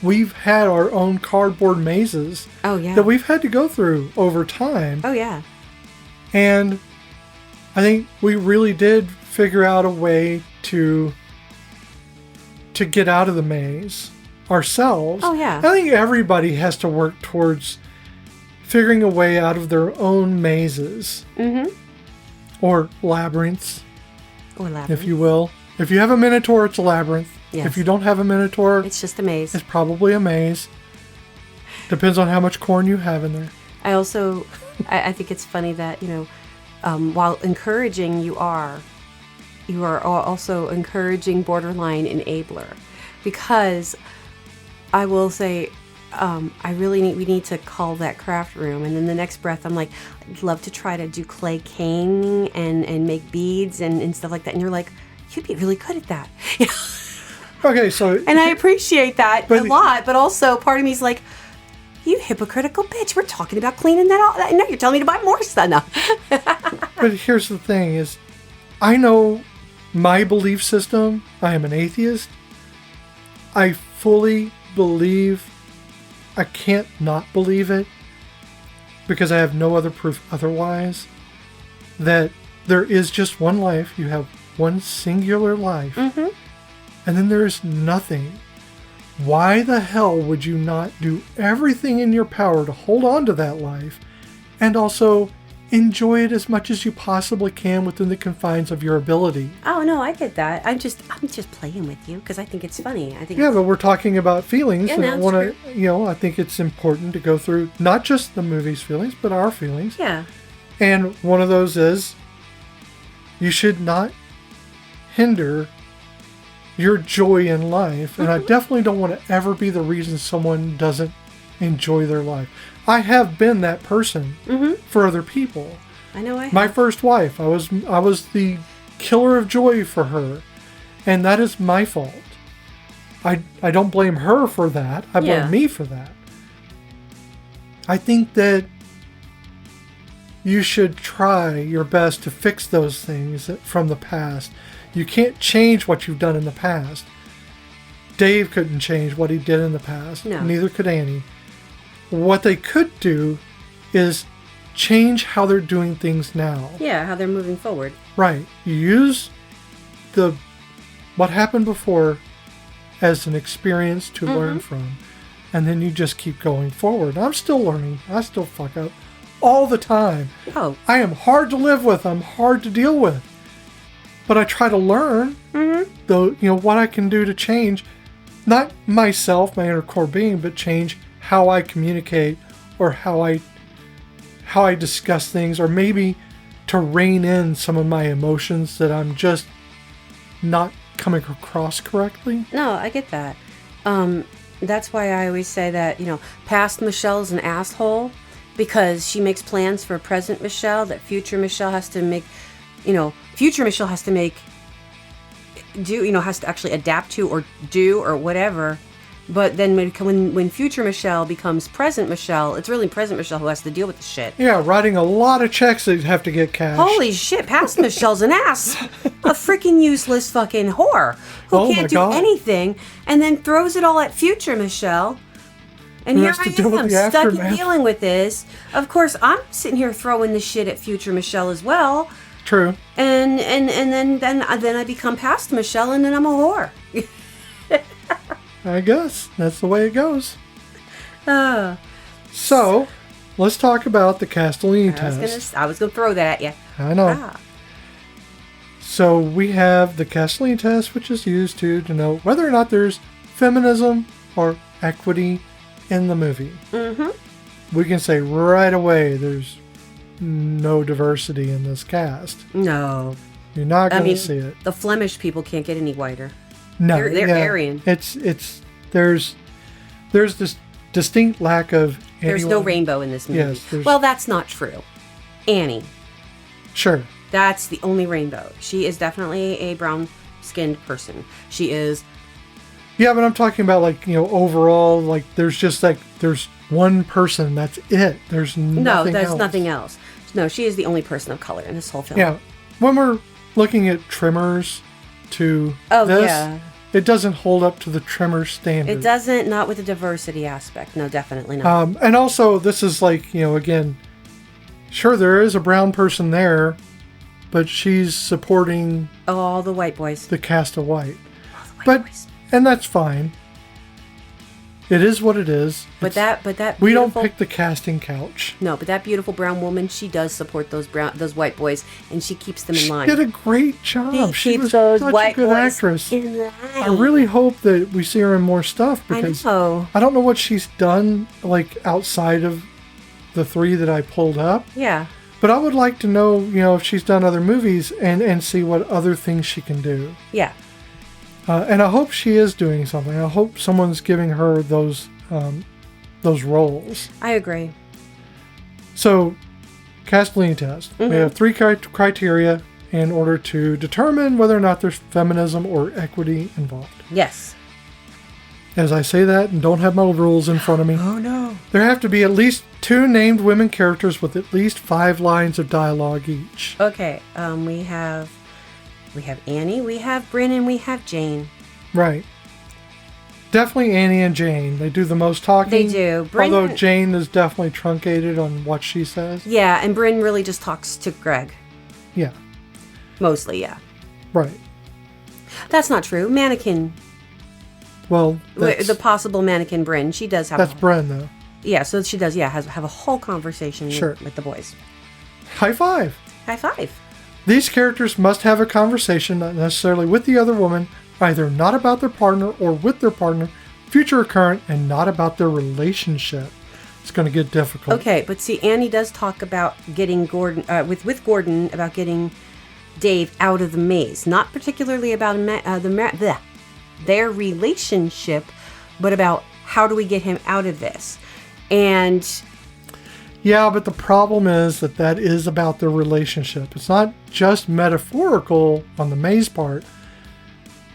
we've had our own cardboard mazes that we've had to go through over time. Oh yeah. And I think we really did figure out a way to get out of the maze ourselves. Oh yeah. I think everybody has to work towards figuring a way out of their own mazes. Or labyrinths. If you will. If you have a Minotaur, it's a labyrinth. Yes. If you don't have a Minotaur, it's just a maze. It's probably a maze. Depends on how much corn you have in there. I also, I think it's funny that, while encouraging you are also encouraging borderline enabler, because I will say, we need to call that craft room. And then the next breath, I'm like, I'd love to try to do clay caning and make beads and stuff like that. And you're like, you'd be really good at that. Okay, so... And I appreciate that a lot, but also part of me is like, you hypocritical bitch, we're talking about cleaning that all. No, you're telling me to buy more stuff now. But here's the thing is, I know my belief system. I am an atheist. I fully believe, I can't not believe it, because I have no other proof otherwise, that there is just one life. You have one singular life. Mm-hmm. And then there is nothing. Why the hell would you not do everything in your power to hold on to that life and also enjoy it as much as you possibly can within the confines of your ability? Oh, no, I get that. I'm just playing with you because I think it's funny. But we're talking about feelings. Yeah, And no, I want to, I think it's important to go through not just the movie's feelings, but our feelings. Yeah. And one of those is, you should not hinder your joy in life. And I definitely don't want to ever be the reason someone doesn't enjoy their life. I have been that person for other people. I know I have. My first wife, I was the killer of joy for her. And that is my fault. I don't blame her for that. I blame me for that. I think that you should try your best to fix those things from the past. You can't change what you've done in the past. Dave couldn't change what he did in the past. No. Neither could Annie. What they could do is change how they're doing things now. Yeah, how they're moving forward. Right. You use what happened before as an experience to learn from. And then you just keep going forward. I'm still learning. I still fuck up all the time. Oh. I am hard to live with. I'm hard to deal with. But I try to learn, what I can do to change, not myself, my inner core being, but change how I communicate or how I discuss things, or maybe to rein in some of my emotions that I'm just not coming across correctly. No, I get that. That's why I always say that, past Michelle's an asshole because she makes plans for present Michelle that future Michelle has to make. Future Michelle has to has to actually adapt to or do or whatever. But then when future Michelle becomes present Michelle, it's really present Michelle who has to deal with the shit. Yeah, writing a lot of checks that have to get cashed. Holy shit, past Michelle's an ass. A freaking useless fucking whore who can't do anything and then throws it all at future Michelle. And Who here has to I deal with am, the stuck in aftermath. dealing with this. Of course, I'm sitting here throwing the shit at future Michelle as well. True. And then I become past Michelle, and then I'm a whore. I guess that's the way it goes. So, let's talk about the Castellini test. I was gonna throw that at you. I know. So we have the Castellini test, which is used to denote whether or not there's feminism or equity in the movie. Mm-hmm. We can say right away there's no diversity in this cast. No. You're not going to see it. The Flemish people can't get any whiter. No. They're Aryan. There's this distinct lack of There's no rainbow in this movie. Yes, well, that's not true. Annie. Sure. That's the only rainbow. She is definitely a brown-skinned person. She is... Yeah, but I'm talking about, overall, there's one person, that's it. There's nothing else. No, there's nothing else. No, she is the only person of color in this whole film. Yeah. When we're looking at trimmers to it doesn't hold up to the trimmer standard. It doesn't, not with the diversity aspect. No, definitely not. And also, this is again, sure, there is a brown person there, but she's supporting... all the white boys. The cast of white. All the white boys. And that's fine. It is what it is. But that we don't beautiful- pick the casting couch. No, but that beautiful brown woman, she does support those white boys, and she keeps them in line. She did a great job. She was those such white a good boys actress. in line. I really hope that we see her in more stuff because I don't know what she's done like outside of the 3 that I pulled up. Yeah. But I would like to know, if she's done other movies and see what other things she can do. Yeah. And I hope she is doing something. I hope someone's giving her those roles. I agree. So, Castellini test. We have 3 criteria in order to determine whether or not there's feminism or equity involved. Yes. As I say that and don't have my rules in front of me. Oh, no. There have to be at least 2 named women characters with at least 5 lines of dialogue each. Okay. We have Annie, we have Bryn, and we have Jane. Right. Definitely Annie and Jane. They do the most talking. They do. Bryn, although Jane is definitely truncated on what she says. Yeah, and Bryn really just talks to Greg. Yeah. Mostly, yeah. Right. That's not true. Mannequin. Well, The possible mannequin Bryn. She does have... That's Bren, though. Yeah, so she does, have a whole conversation Sure. with the boys. High five. High five. These characters must have a conversation, not necessarily with the other woman, either not about their partner or with their partner, future or current, and not about their relationship. It's going to get difficult. Okay, but see, Annie does talk about getting Gordon, with Gordon, about getting Dave out of the maze. Not particularly about their relationship, but about how do we get him out of this. And... Yeah, but the problem is that is about their relationship. It's not just metaphorical on the maze part.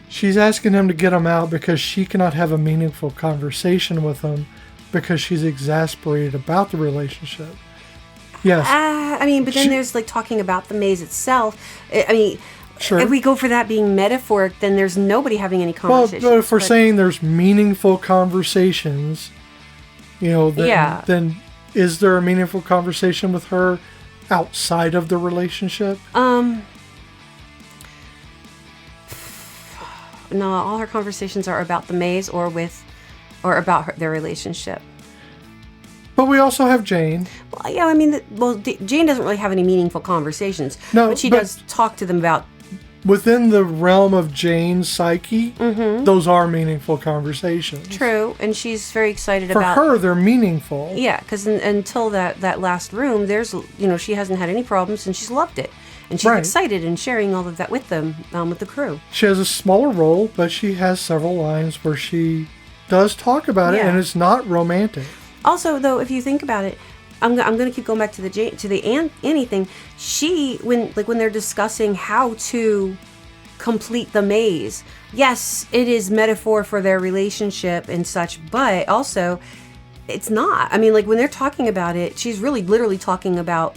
She's asking him to get him out because she cannot have a meaningful conversation with him because she's exasperated about the relationship. Yes. But then there's like talking about the maze itself. Sure. If we go for that being metaphoric, then there's nobody having any conversations. Well, if we're saying there's meaningful conversations, then is there a meaningful conversation with her outside of the relationship? No, all her conversations are about the maze or about their relationship. But we also have Jane. Well, yeah, Jane doesn't really have any meaningful conversations. No, but she does talk to them about... Within the realm of Jane's psyche, those are meaningful conversations. True, and she's very excited For about... For her, they're meaningful. Yeah, because until that last room, there's, she hasn't had any problems, and she's loved it. And she's excited and sharing all of that with them, with the crew. She has a smaller role, but she has several lines where she does talk about it, and it's not romantic. Also, though, if you think about it, I'm going to keep going back to the Annie thing. She, when they're discussing how to complete the maze, yes, it is metaphor for their relationship and such, but also it's not. When they're talking about it, she's really literally talking about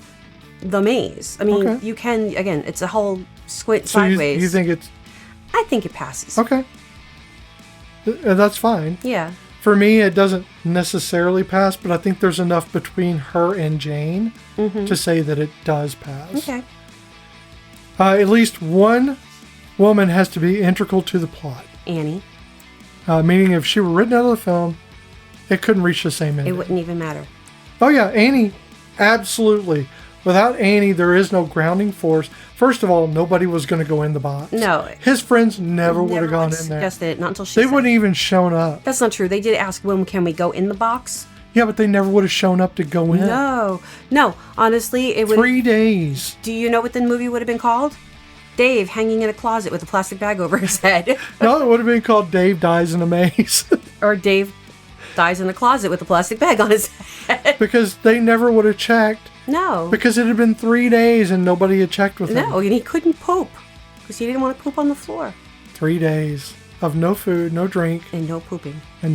the maze. You can, again, it's a whole squint sideways. You think it's... I think it passes. Okay. That's fine. Yeah. For me, it doesn't necessarily pass, but I think there's enough between her and Jane to say that it does pass. Okay. At least one woman has to be integral to the plot. Annie. Meaning if she were written out of the film, it couldn't reach the same ending. It wouldn't even matter. Oh yeah, Annie, absolutely. Without Annie, there is no grounding force. First of all, nobody was going to go in the box. No. His friends never would have gone in there. It, not until she They said wouldn't even shown up. That's not true. They did ask, when can we go in the box? Yeah, but they never would have shown up to go in. No. Honestly, it would... 3 days. Do you know what the movie would have been called? Dave hanging in a closet with a plastic bag over his head. No, it would have been called Dave Dies in a Maze. Or Dave Dies in a Closet with a plastic bag on his head. Because they never would have checked. No. Because it had been 3 days and nobody had checked with him. No, and he couldn't poop. Because he didn't want to poop on the floor. 3 days of no food, no drink. And no pooping. I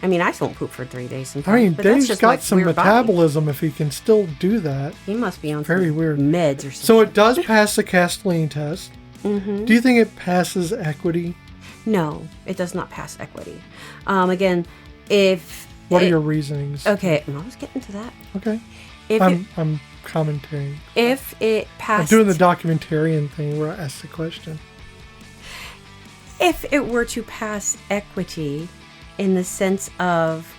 don't poop for 3 days sometimes. Dave's got some metabolism body. If he can still do that. He must be on very weird meds or something. So it does pass the Castellini test. Do you think it passes equity? No, it does not pass equity. Again, if... What are your reasonings? Okay, I was getting to that. Okay. I'm commentating. If it passed... I'm doing the documentarian thing where I ask the question. If it were to pass equity, in the sense of,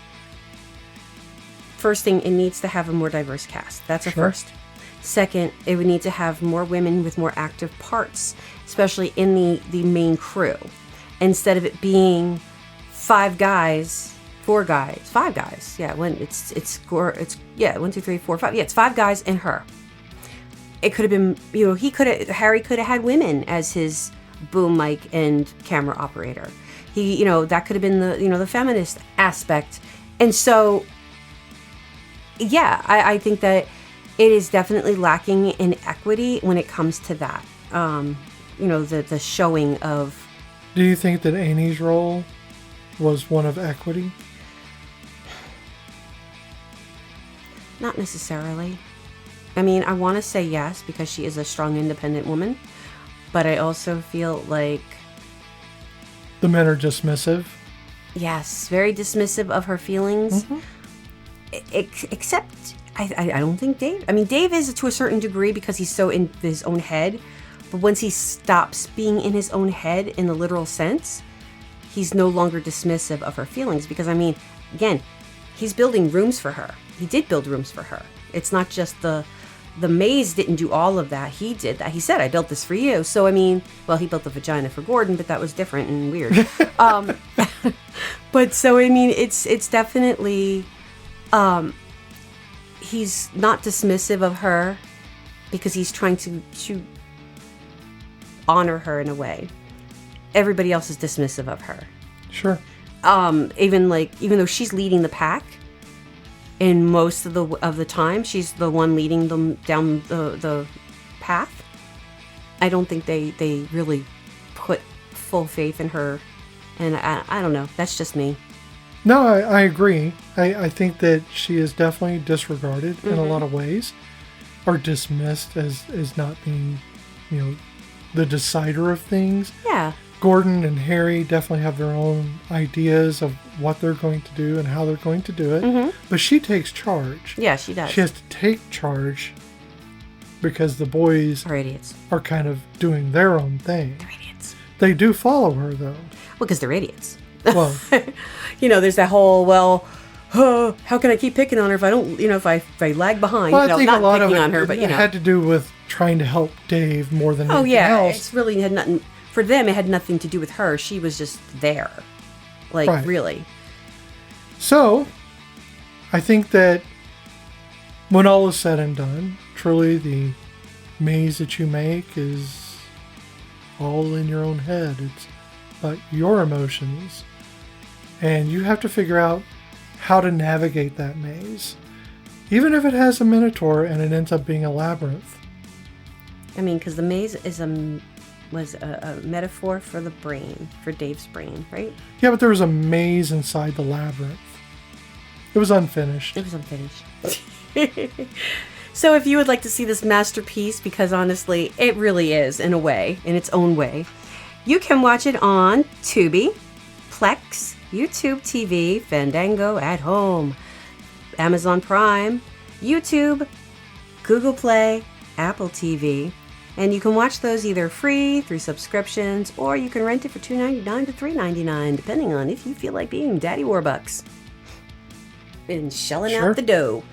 first thing, it needs to have a more diverse cast. That's a first. Second, it would need to have more women with more active parts, especially in the main crew. Instead of it being five guys. Yeah, one, two, three, four, five. Yeah, it's five guys and her. It could have been, Harry could have had women as his boom mic and camera operator. That could have been the feminist aspect. And so, yeah, I think that it is definitely lacking in equity when it comes to that. The showing of. Do you think that Annie's role was one of equity? Not necessarily. I mean, I want to say yes because she is a strong, independent woman, but I also feel like the men are dismissive. Yes, very dismissive of her feelings. Mm-hmm. Except, I don't think Dave. I mean, Dave is to a certain degree because he's so in his own head. But once he stops being in his own head in the literal sense, he's no longer dismissive of her feelings. Because, I mean, again, he's building rooms for her. He did build rooms for her. It's not just the maze didn't do all of that. He did that. He said, I built this for you. So, I mean, well, he built the vagina for Gordon, but that was different and weird. But so, I mean, it's definitely, he's not dismissive of her because he's trying to honor her in a way. Everybody else is dismissive of her. Sure. Even though she's leading the pack, in most of the time, she's the one leading them down the path. I don't think they really put full faith in her, and I don't know. That's just me. No, I agree. I think that she is definitely disregarded mm-hmm. in a lot of ways, or dismissed as not being, the decider of things. Yeah. Gordon and Harry definitely have their own ideas of what they're going to do and how they're going to do it. Mm-hmm. But she takes charge. Yeah, she does. She has to take charge because the boys are idiots. Are kind of doing their own thing. They're idiots. They do follow her, though. Well, because they're idiots. Well, there's that whole, how can I keep picking on her if I don't, if I lag behind? Well, I think not a lot picking of it, on her, but it had to do with trying to help Dave more than anything else. It's really had nothing. For them, it had nothing to do with her. She was just there. Right. Really. So, I think that when all is said and done, truly the maze that you make is all in your own head. It's about your emotions. And you have to figure out how to navigate that maze. Even if it has a Minotaur and it ends up being a labyrinth. I mean, because the maze was a metaphor for the brain, for Dave's brain, right? Yeah, but there was a maze inside the labyrinth. It was unfinished. So if you would like to see this masterpiece, because honestly, it really is, in a way, in its own way, you can watch it on Tubi, Plex, YouTube TV, Fandango at Home, Amazon Prime, YouTube, Google Play, Apple TV, and you can watch those either free through subscriptions, or you can rent it for $2.99 to $3.99, depending on if you feel like being Daddy Warbucks and shelling out the dough.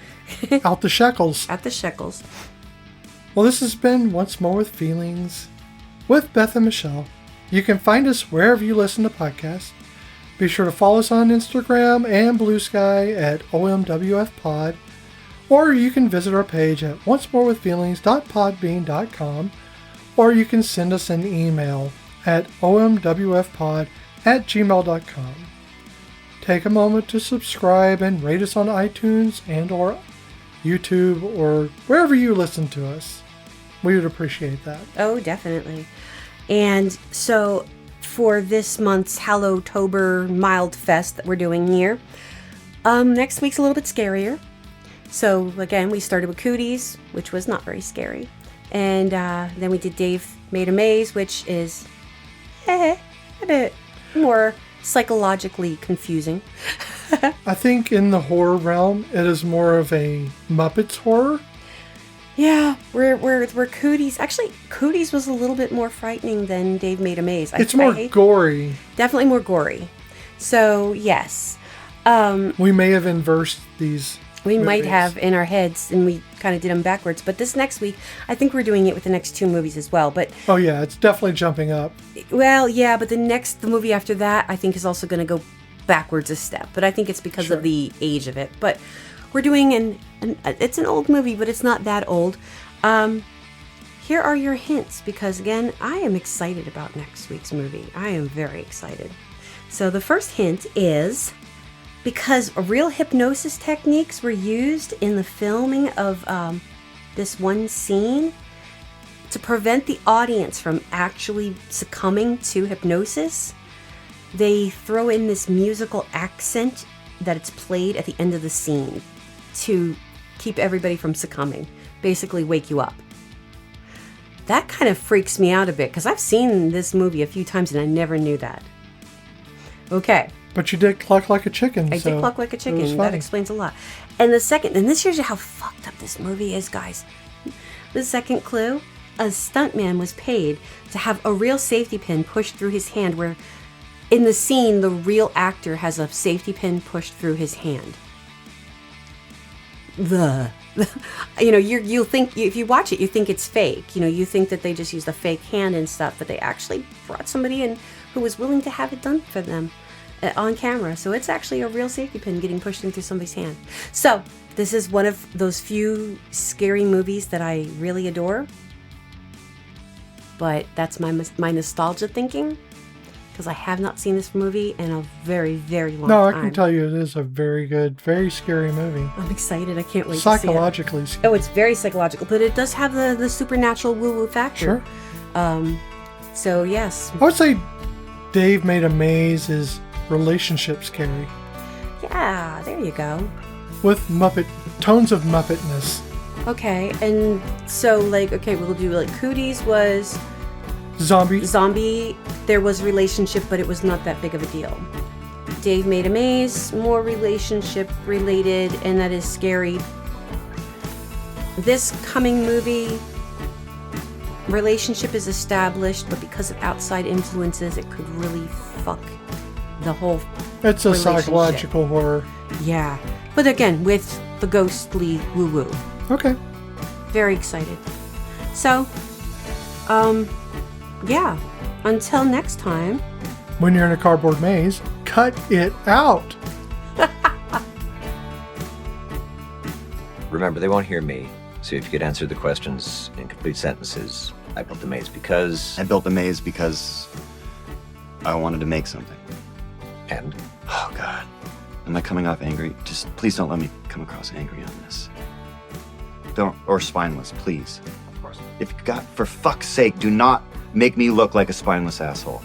Out the shekels. At the shekels. Well, this has been Once More with Feelings with Beth and Michelle. You can find us wherever you listen to podcasts. Be sure to follow us on Instagram and Blue Sky at OMWFPod. Or you can visit our page at oncemorewithfeelings.podbean.com, or you can send us an email at omwfpod@gmail.com. Take a moment to subscribe and rate us on iTunes and or YouTube or wherever you listen to us. We would appreciate that. Oh, definitely. And so for this month's Hallowtober Mild Fest that we're doing here, next week's a little bit scarier. So again, we started with Cooties, which was not very scary. And then we did Dave Made a Maze, which is a bit more psychologically confusing. I think in the horror realm, it is more of a Muppets horror. Yeah, where Cooties... Actually, Cooties was a little bit more frightening than Dave Made a Maze. It's more gory. Definitely more gory. So, yes. We may have inversed these. We might movies. have in our heads, and we kind of did them backwards. But this next week, I think we're doing it with the next 2 movies as well. But Oh yeah, it's definitely jumping up. well, yeah, but the movie after that, I think is also going to go backwards a step. But I think it's because Sure. of the age of it. But we're doing it's an old movie, but it's not that old. Here are your hints, because again, I am excited about next week's movie. I am very excited. So the first hint is, because real hypnosis techniques were used in the filming of this one scene to prevent the audience from actually succumbing to hypnosis, they throw in this musical accent that it's played at the end of the scene to keep everybody from succumbing, basically wake you up. That kind of freaks me out a bit, because I've seen this movie a few times and I never knew that. Okay. But you did cluck like a chicken. I did cluck like a chicken. That explains a lot. And the second, and this shows you how fucked up this movie is, guys. The second clue, a stuntman was paid to have a real safety pin pushed through his hand, where in the scene, the real actor has a safety pin pushed through his hand. You'll think, if you watch it, you think it's fake. You think that they just used a fake hand and stuff, but they actually brought somebody in who was willing to have it done for them on camera. So it's actually a real safety pin getting pushed into somebody's hand. So this is one of those few scary movies that I really adore. But that's my nostalgia thinking, because I have not seen this movie in a very, very long time. No, I can tell you it is a very good, very scary movie. I'm excited. I can't wait to see it. Psychologically scary. Oh, it's very psychological, but it does have the supernatural woo-woo factor. Sure. So, yes. I would say Dave Made a Maze is relationship scary. Yeah, there you go. With tones of Muppetness. Okay, and so, we'll do, Cooties was zombie. There was relationship, but it was not that big of a deal. Dave Made a Maze, more relationship related, and that is scary. This coming movie, relationship is established, but because of outside influences, it could really fuck the whole It's a relationship. psychological horror. Yeah, but again, with the ghostly woo-woo. Okay. Very excited. So, yeah, until next time. When you're in a cardboard maze, cut it out. Remember, they won't hear me. So if you could answer the questions in complete sentences. I built the maze because... I built the maze because I wanted to make something. And? Oh, God. Am I coming off angry? Just please don't let me come across angry on this. Or spineless, please. Of course. For fuck's sake, do not make me look like a spineless asshole.